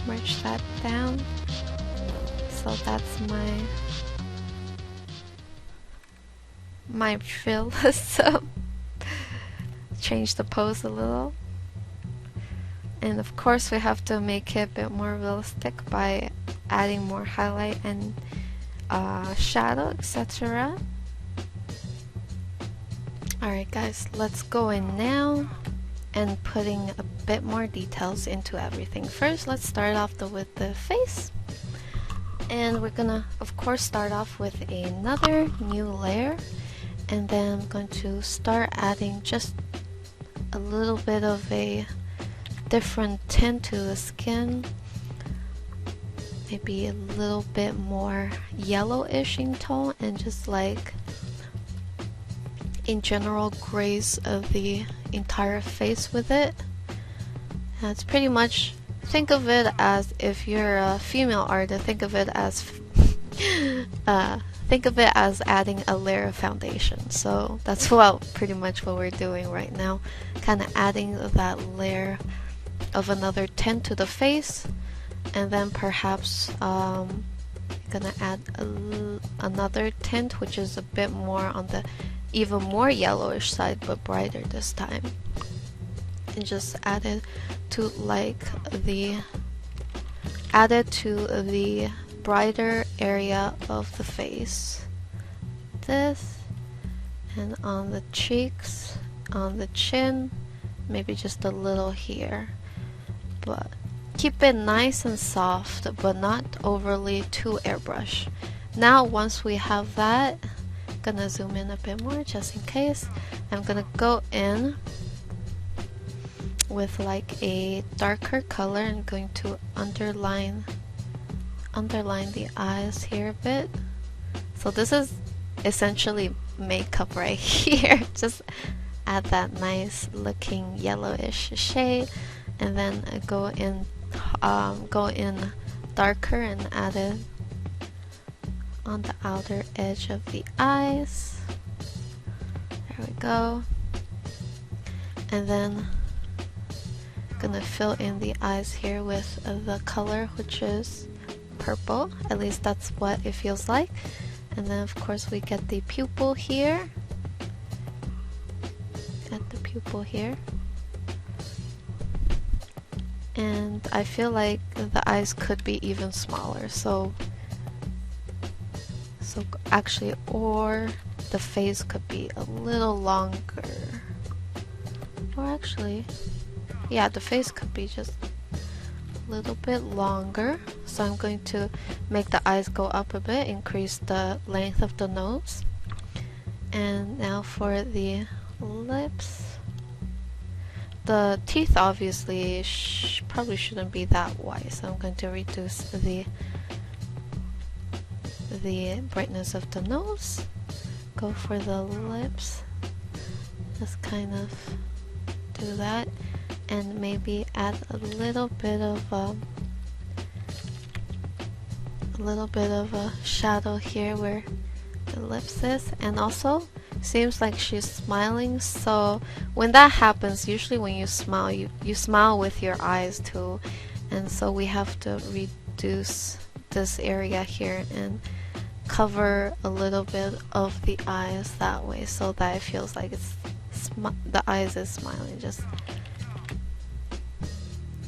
Merge that down. So that's my realism. Change the pose a little. And of course we have to make it a bit more realistic by adding more highlight and shadow, etc. Alright guys, let's go in now and putting a bit more details into everything. First, let's start off with the face. And we're gonna, of course, start off with another new layer. And then I'm going to start adding just a little bit of a different tint to the skin. Maybe a little bit more yellowish in tone, and just like in general grays of the entire face with it. And it's pretty much, think of it as, if you're a female artist, think of it as adding a layer of foundation. So that's pretty much what we're doing right now, kind of adding that layer of another tint to the face. And then perhaps gonna add another tint which is a bit more on the even more yellowish side, but brighter this time, and just add it to the brighter area of the face. This, and on the cheeks, on the chin, maybe just a little here, but keep it nice and soft, but not overly too airbrush. Now once we have that, I'm gonna zoom in a bit more just in case. I'm gonna go in with like a darker color and going to underline the eyes here a bit. So this is essentially makeup right here. Just add that nice looking yellowish shade, and then go in darker and add it on the outer edge of the eyes. There we go. And then gonna fill in the eyes here with the color, which is purple. At least that's what it feels like. And then of course we get the pupil here. Get the pupil here. And I feel like the eyes could be even smaller, so actually, or the face could be a little longer, or actually, yeah, the face could be just a little bit longer. So I'm going to make the eyes go up a bit, increase the length of the nose. And now for the lips. The teeth obviously probably shouldn't be that wide, so I'm going to reduce the brightness of the nose. Go for the lips. Just kind of do that, and maybe add a little bit of a shadow here where the lips is, and also seems like she's smiling. So when that happens, usually when you smile, you smile with your eyes too, and so we have to reduce this area here and cover a little bit of the eyes that way, so that it feels like it's the eyes is smiling. Just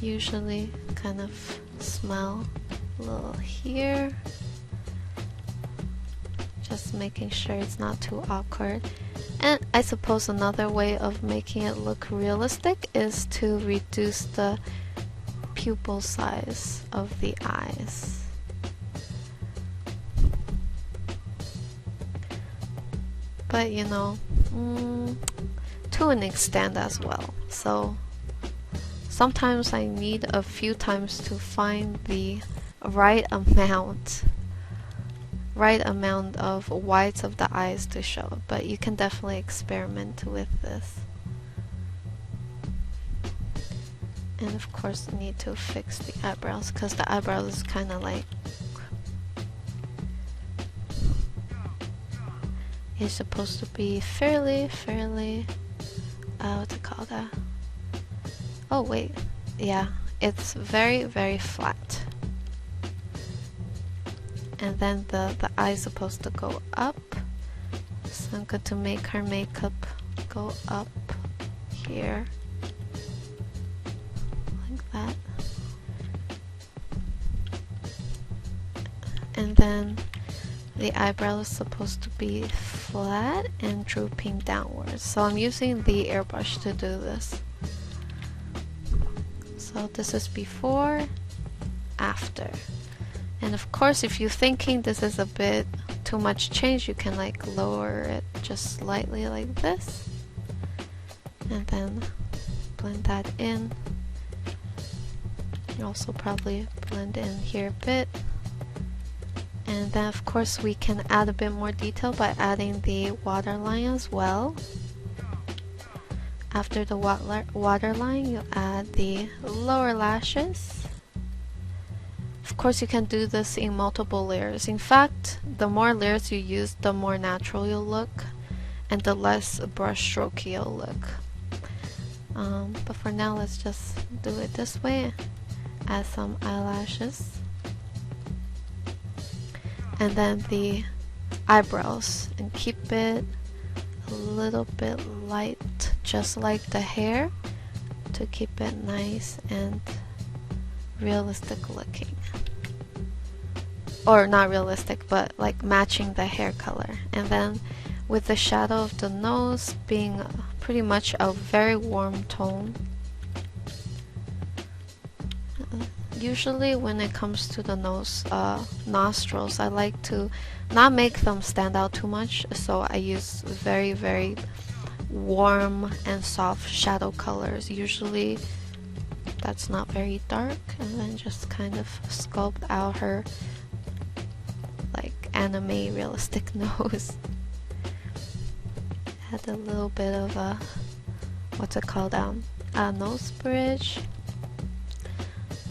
usually kind of smile a little here, just making sure it's not too awkward. And I suppose another way of making it look realistic is to reduce the pupil size of the eyes. But you know, to an extent as well. So sometimes I need a few times to find the right amount of whites of the eyes to show, but you can definitely experiment with this. And of course need to fix the eyebrows, because the eyebrows is kind of like, it's supposed to be fairly what's it called, oh wait, yeah, it's very flat. And then the eye is supposed to go up, so I'm going to make her makeup go up here like that. And then the eyebrow is supposed to be flat and drooping downwards, so I'm using the airbrush to do this. So this is before, after. And of course, if you're thinking this is a bit too much change, you can like lower it just slightly like this, and then blend that in. You also probably blend in here a bit. And then of course we can add a bit more detail by adding the waterline as well. After the waterline, you add the lower lashes. Of course you can do this in multiple layers. In fact, the more layers you use, the more natural you'll look, and the less brush stroke you'll look. But for now, let's just do it this way. Add some eyelashes. And then the eyebrows, and keep it a little bit light, just like the hair, to keep it nice and realistic looking. Or not realistic, but like matching the hair color. And then with the shadow of the nose being pretty much a very warm tone. Usually when it comes to the nose, nostrils, I like to not make them stand out too much, so I use very warm and soft shadow colors. Usually that's not very dark, and then just kind of sculpt out her like anime realistic nose. Add a little bit of what's it called, nose bridge.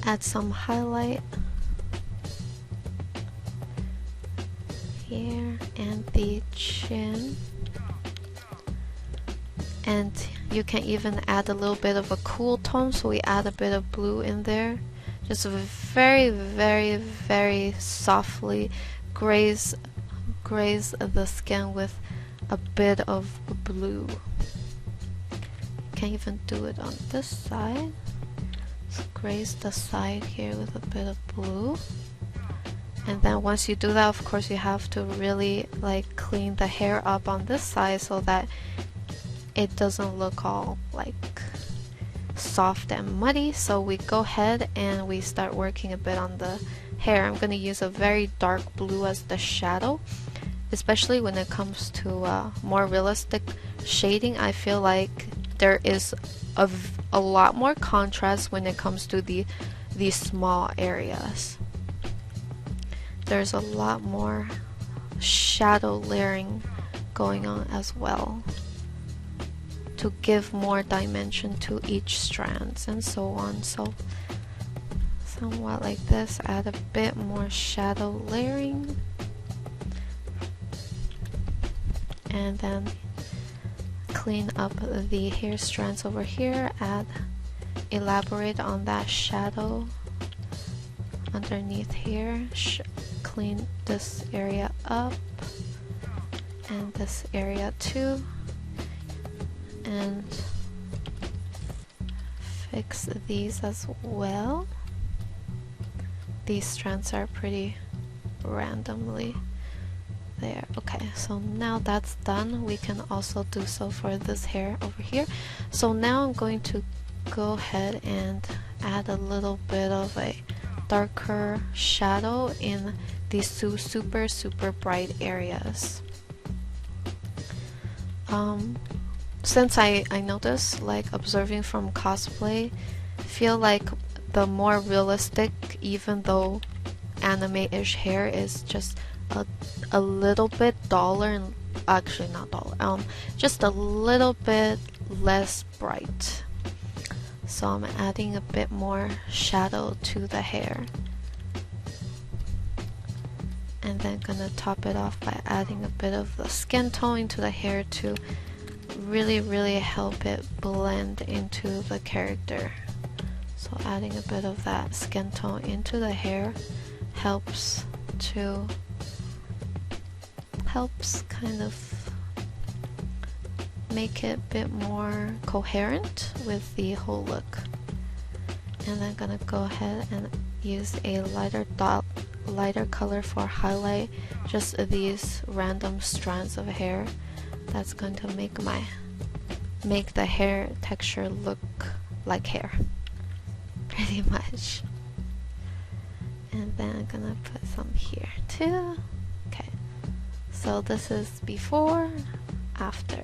Add some highlight here and the chin. And you can even add a little bit of a cool tone, so we add a bit of blue in there. Just very, very, very softly graze the skin with a bit of blue. You can even do it on this side. So graze the side here with a bit of blue. And then once you do that, of course, you have to really like clean the hair up on this side so that it doesn't look all like soft and muddy. So we go ahead and we start working a bit on the hair. I'm going to use a very dark blue as the shadow, especially when it comes to more realistic shading. I feel like there is a lot more contrast when it comes to these small areas. There's a lot more shadow layering going on as well, to give more dimension to each strands and so on. So somewhat like this, add a bit more shadow layering, and then clean up the hair strands over here, elaborate on that shadow underneath here, clean this area up and this area too, and fix these as well. These strands are pretty randomly there. Okay, so now that's done. We can also do so for this hair over here. So now I'm going to go ahead and add a little bit of a darker shadow in these two super bright areas. Since I noticed, like observing from cosplay, feel like the more realistic, even though anime-ish hair is just a little bit duller, and actually not duller, just a little bit less bright. So I'm adding a bit more shadow to the hair, and then gonna top it off by adding a bit of the skin tone into the hair to really help it blend into the character. So adding a bit of that skin tone into the hair helps kind of make it a bit more coherent with the whole look. And I'm gonna go ahead and use a lighter color for highlight just these random strands of hair. That's going to make the hair texture look like hair, pretty much. And then I'm gonna put some here too. Okay, so this is before, after.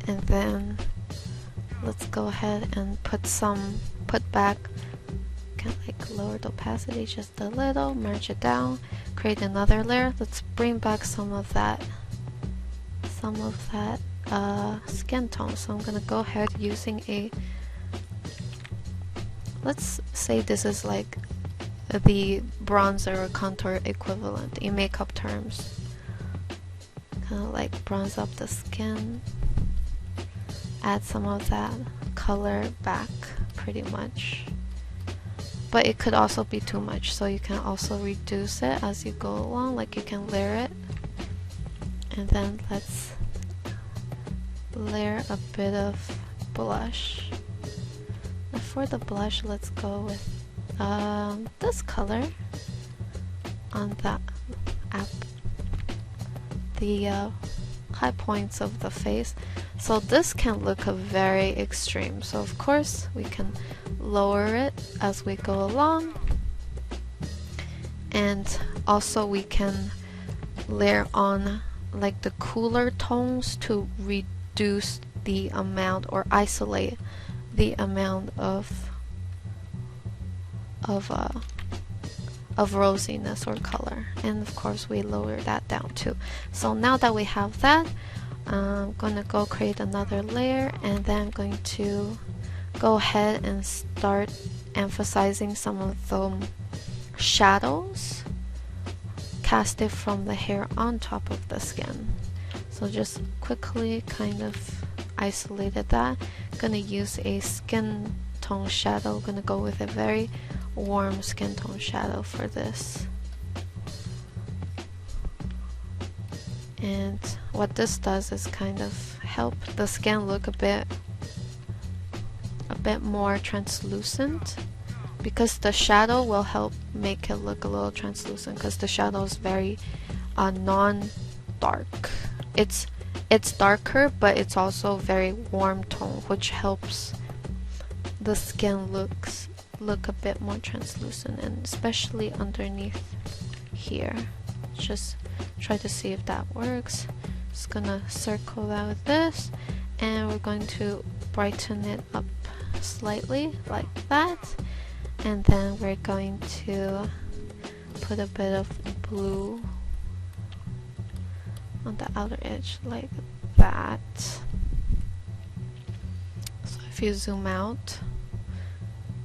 And then let's go ahead and put back, kind of like lower the opacity just a little, merge it down, create another layer. Let's bring back some of that skin tone. So I'm gonna go ahead using let's say this is like the bronzer or contour equivalent in makeup terms. Kind of like bronze up the skin, add some of that color back pretty much. But it could also be too much, so you can also reduce it as you go along, like you can layer it. And then let's layer a bit of blush. And for the blush, let's go with this color on the high points of the face. So this can look very extreme, so of course we can lower it as we go along, and also we can layer on like the cooler tones to reduce the amount or isolate the amount of rosiness or color, and of course we lower that down too. So now that we have that, I'm gonna go create another layer, and then I'm going to go ahead and start emphasizing some of the shadows casted from the hair on top of the skin. So just quickly kind of isolated that. Gonna use a skin tone shadow. Gonna go with a very warm skin tone shadow for this. And what this does is kind of help the skin look a bit more translucent, because the shadow will help make it look a little translucent, because the shadow is very non-dark. It's darker, but it's also very warm tone, which helps the skin look a bit more translucent, and especially underneath here. Just try to see if that works. Just gonna circle that with this, and we're going to brighten it up slightly like that, and then we're going to put a bit of blue on the outer edge like that. So if you zoom out,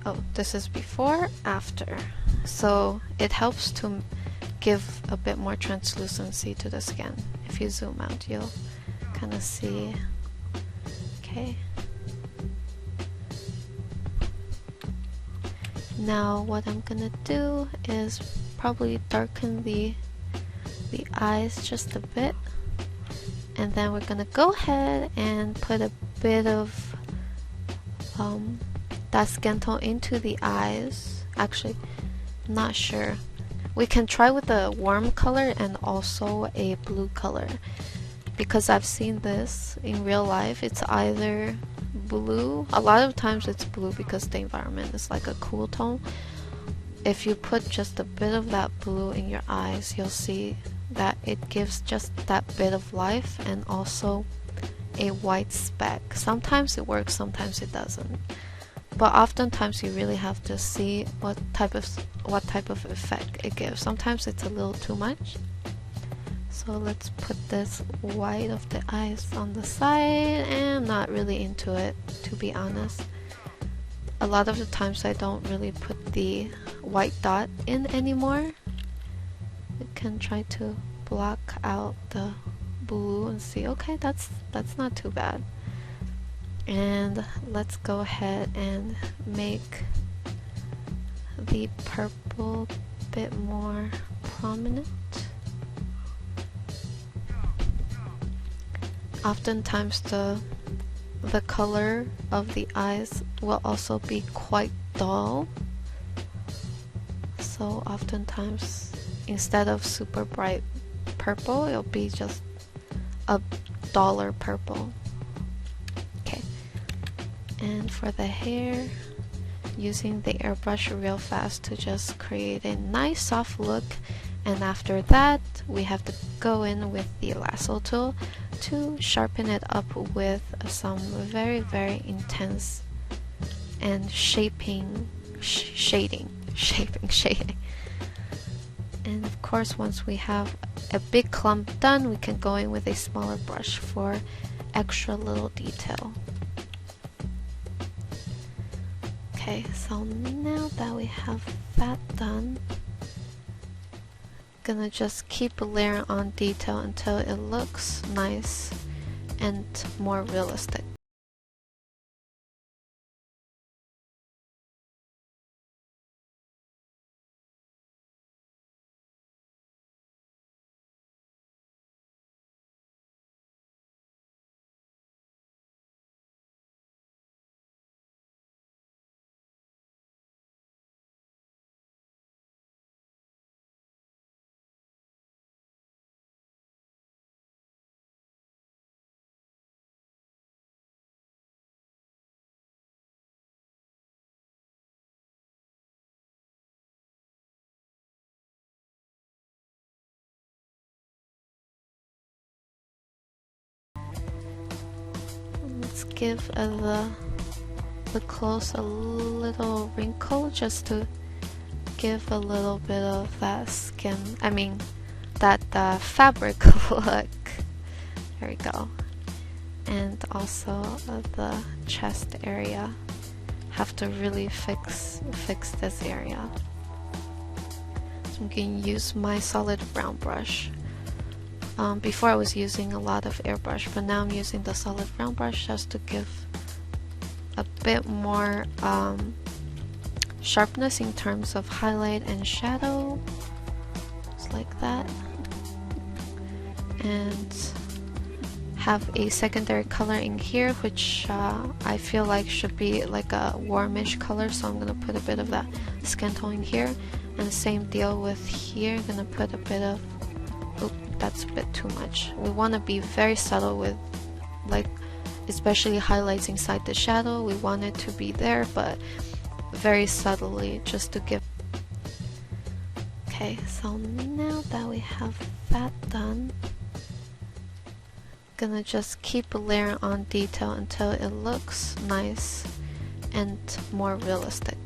oh, this is before, after. So it helps to give a bit more translucency to the skin. If you zoom out, you'll kind of see. Okay. Now what I'm gonna do is probably darken the eyes just a bit, and then we're gonna go ahead and put a bit of that skin tone into the eyes. Actually, not sure. We can try with a warm color and also a blue color, because I've seen this in real life. It's either blue, a lot of times it's blue because the environment is like a cool tone. If you put just a bit of that blue in your eyes, you'll see that it gives just that bit of life and also a white speck. Sometimes it works, sometimes it doesn't, but oftentimes you really have to see what type of effect it gives. Sometimes it's a little too much. So let's put this white of the eyes on the side, and I'm not really into it, to be honest. A lot of the times I don't really put the white dot in anymore. You can try to block out the blue and see, okay, that's not too bad. And let's go ahead and make the purple a bit more prominent. Oftentimes the color of the eyes will also be quite dull, so oftentimes instead of super bright purple, it'll be just a duller purple. Okay, and for the hair, using the airbrush real fast to just create a nice soft look, and after that we have to go in with the lasso tool to sharpen it up with some very intense and shading. And of course, once we have a big clump done, we can go in with a smaller brush for extra little detail. Okay, so now that we have that done, gonna just keep layering on detail until it looks nice and more realistic. Let's give the clothes a little wrinkle just to give a little bit of that skin, that fabric look. There we go. and also the chest area. Have to really fix this area. So I'm going to use my solid brown brush. Before I was using a lot of airbrush, but now I'm using the solid brown brush just to give a bit more sharpness in terms of highlight and shadow. Just like that. And have a secondary color in here, which I feel like should be like a warmish color, so I'm gonna put a bit of that skin tone in here. And the same deal with here, gonna put a bit of, oop, that's a bit too much. We want to be very subtle with, like, especially highlights inside the shadow. We want it to be there, but very subtly, just to give. Okay, so now that we have that done, gonna just keep layering on detail until it looks nice and more realistic.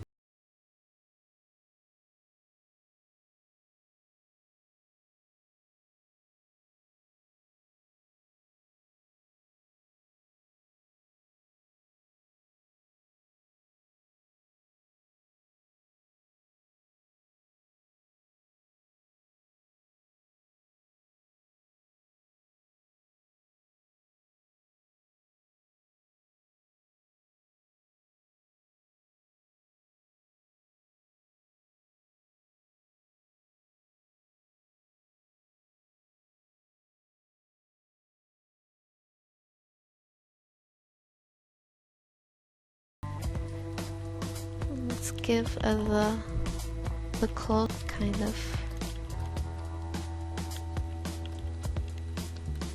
Let's give the cloth kind of,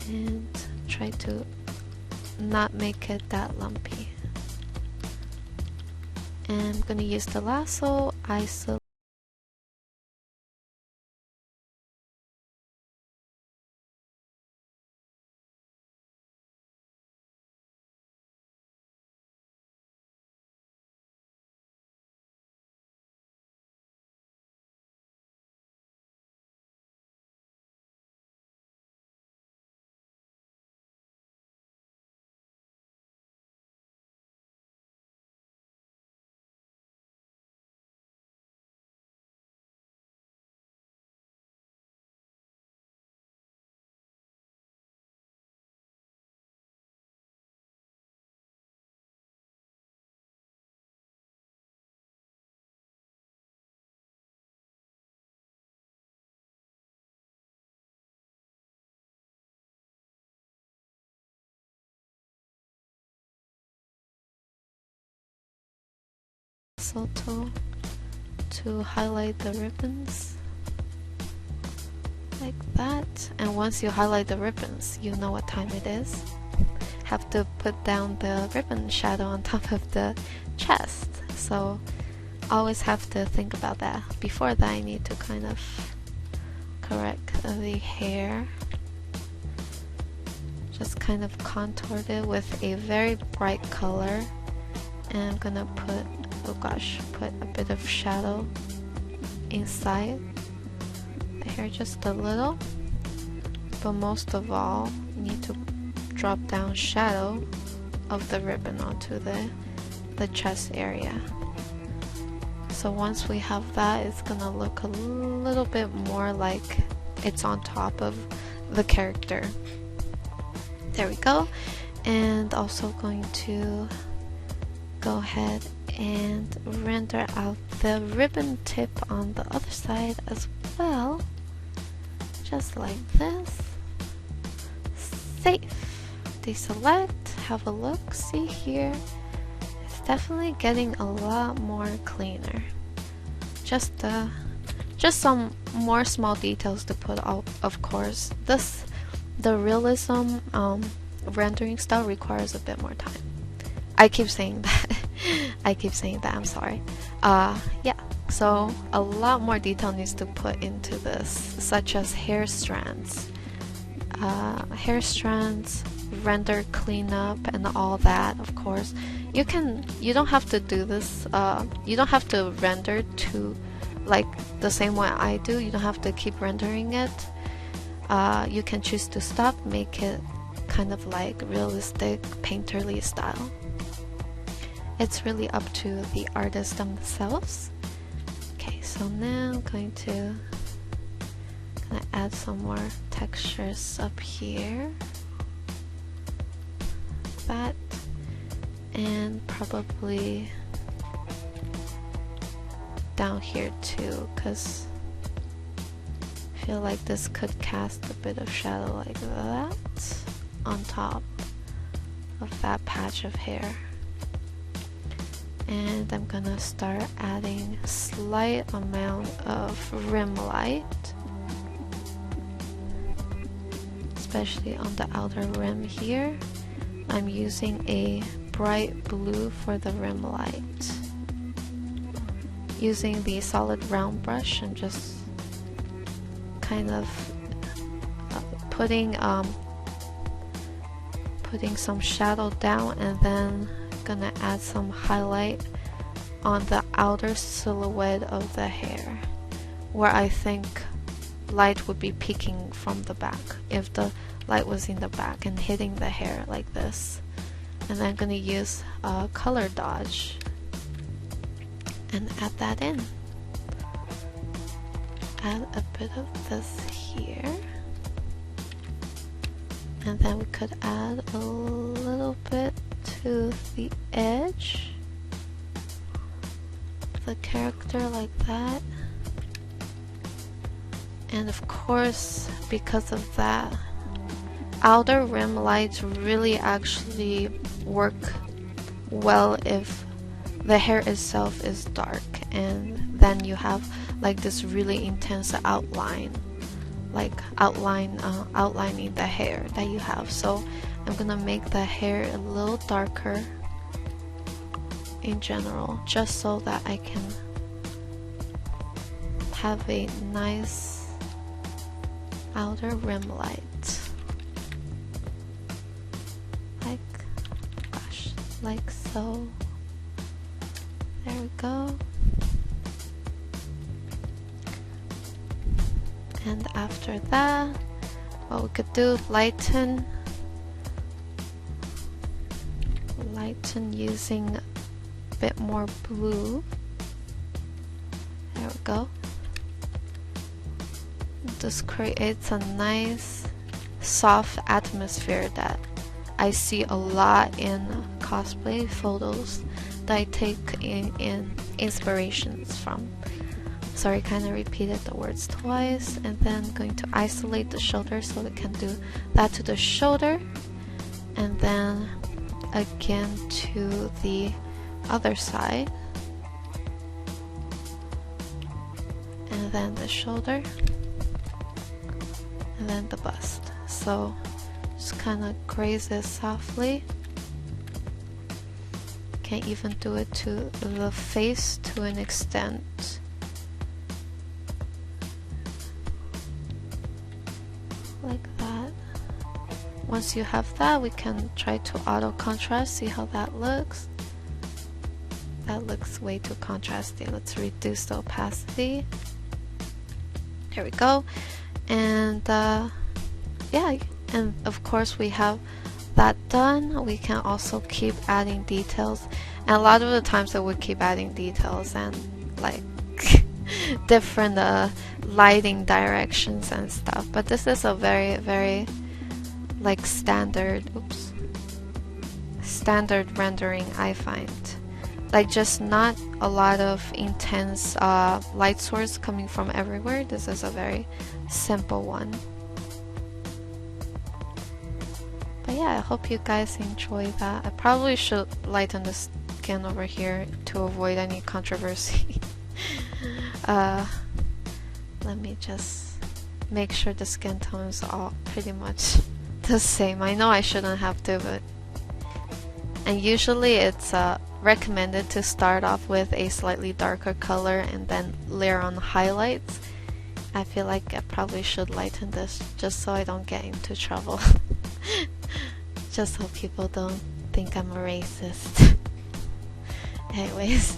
and try to not make it that lumpy. And I'm gonna use the lasso, isolate. Tool to highlight the ribbons like that. And once you highlight the ribbons, you know what time it is. Have to put down the ribbon shadow on top of the chest, so always have to think about that. Before that, I need to kind of correct the hair, just kind of contoured it with a very bright color. And I'm gonna put, oh gosh, put a bit of shadow inside the hair, just a little. But most of all, you need to drop down shadow of the ribbon onto the chest area. So once we have that, it's gonna look a little bit more like it's on top of the character. There we go. And also going to go ahead and render out the ribbon tip on the other side as well, just like this. Save, deselect, have a look, see here, it's definitely getting a lot more cleaner. Just some more small details to put out, of course. The realism rendering style requires a bit more time. I keep saying that. I keep saying that, I'm sorry. Yeah, so a lot more detail needs to put into this, such as hair strands, render cleanup and all that, of course. You don't have to do this, you don't have to render to like the same way I do. You don't have to keep rendering it. You can choose to stop, make it kind of like realistic painterly style. It's really up to the artists themselves. Okay, so now I'm gonna add some more textures up here. That, and probably down here too, because I feel like this could cast a bit of shadow like that on top of that patch of hair. And I'm gonna start adding slight amount of rim light, especially on the outer rim here. I'm using a bright blue for the rim light. Using the solid round brush, I'm just kind of putting some shadow down, and then gonna add some highlight on the outer silhouette of the hair, where I think light would be peeking from the back if the light was in the back and hitting the hair like this. And then I'm gonna use color dodge and add that in. Add a bit of this here, and then we could add a little bit to the edge of the character like that. And of course, because of that, outer rim lights really actually work well if the hair itself is dark, and then you have like this really intense outline, like outlining the hair that you have. So I'm gonna make the hair a little darker in general, just so that I can have a nice outer rim light, like so. There we go. And after that, what we could do, lighten using a bit more blue. There we go. This creates a nice soft atmosphere that I see a lot in cosplay photos that I take in inspirations from. Sorry, kind of repeated the words twice. And then I'm going to isolate the shoulder, so we can do that to the shoulder, and then again to the other side, and then the shoulder, and then the bust. So just kind of graze it softly. Can even do it to the face to an extent. Like that. Once you have that, we can try to auto contrast, see how that looks. That looks way too contrasty. Let's reduce the opacity. There we go. And yeah, and of course we have that done. We can also keep adding details, and a lot of the times I would keep adding details and like different lighting directions and stuff, but this is a very like standard rendering, I find. Like, just not a lot of intense light source coming from everywhere. This is a very simple one. But yeah, I hope you guys enjoy that. I probably should lighten the skin over here to avoid any controversy. Let me just make sure the skin tone is all pretty much the same. I know I shouldn't have to, but... And usually it's recommended to start off with a slightly darker color and then layer on highlights. I feel like I probably should lighten this just so I don't get into trouble. Just so people don't think I'm a racist. Anyways,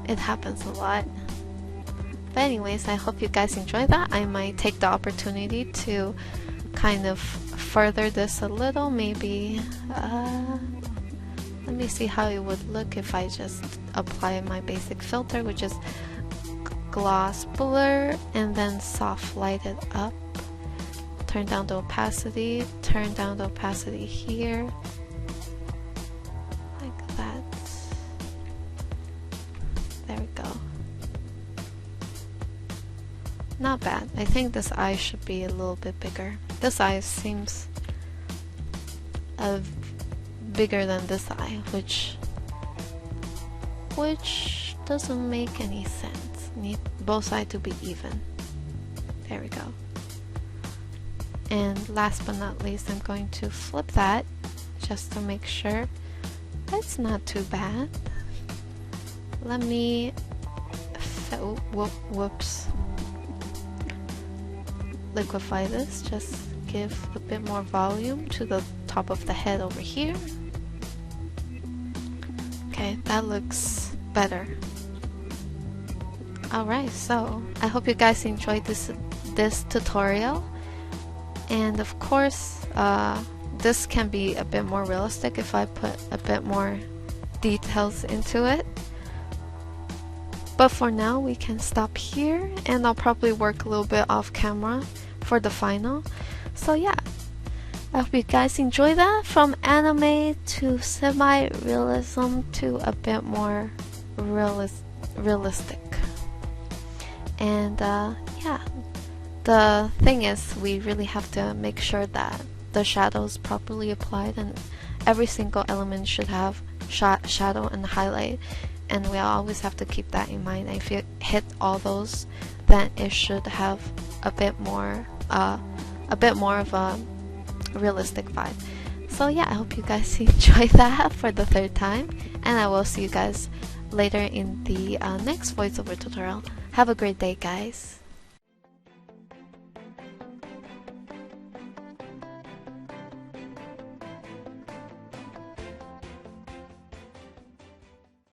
it happens a lot. But anyways, I hope you guys enjoy that. I might take the opportunity to kind of further this a little, maybe. Let me see how it would look if I just apply my basic filter, which is gloss blur, and then soft light it up. Turn down the opacity, turn down the opacity here, like that. There we go. Not bad. I think this eye should be a little bit bigger. This eye seems bigger than this eye, which doesn't make any sense. Need both sides to be even. There we go. And last but not least, I'm going to flip that just to make sure it's not too bad. Let me whoops, liquefy this, just give a bit more volume to the top of the head over here. Okay, that looks better. Alright, so I hope you guys enjoyed this tutorial. And of course, this can be a bit more realistic if I put a bit more details into it. But for now, we can stop here, and I'll probably work a little bit off camera for the final. So yeah, I hope you guys enjoy that. From anime to semi-realism to a bit more realistic. And yeah, the thing is, we really have to make sure that the shadows properly applied, and every single element should have shadow and highlight, and we always have to keep that in mind. If you hit all those, then it should have a bit more of a realistic vibe. So yeah, I hope you guys enjoy that for the third time, and I will see you guys later in the next voiceover tutorial. Have a great day, guys.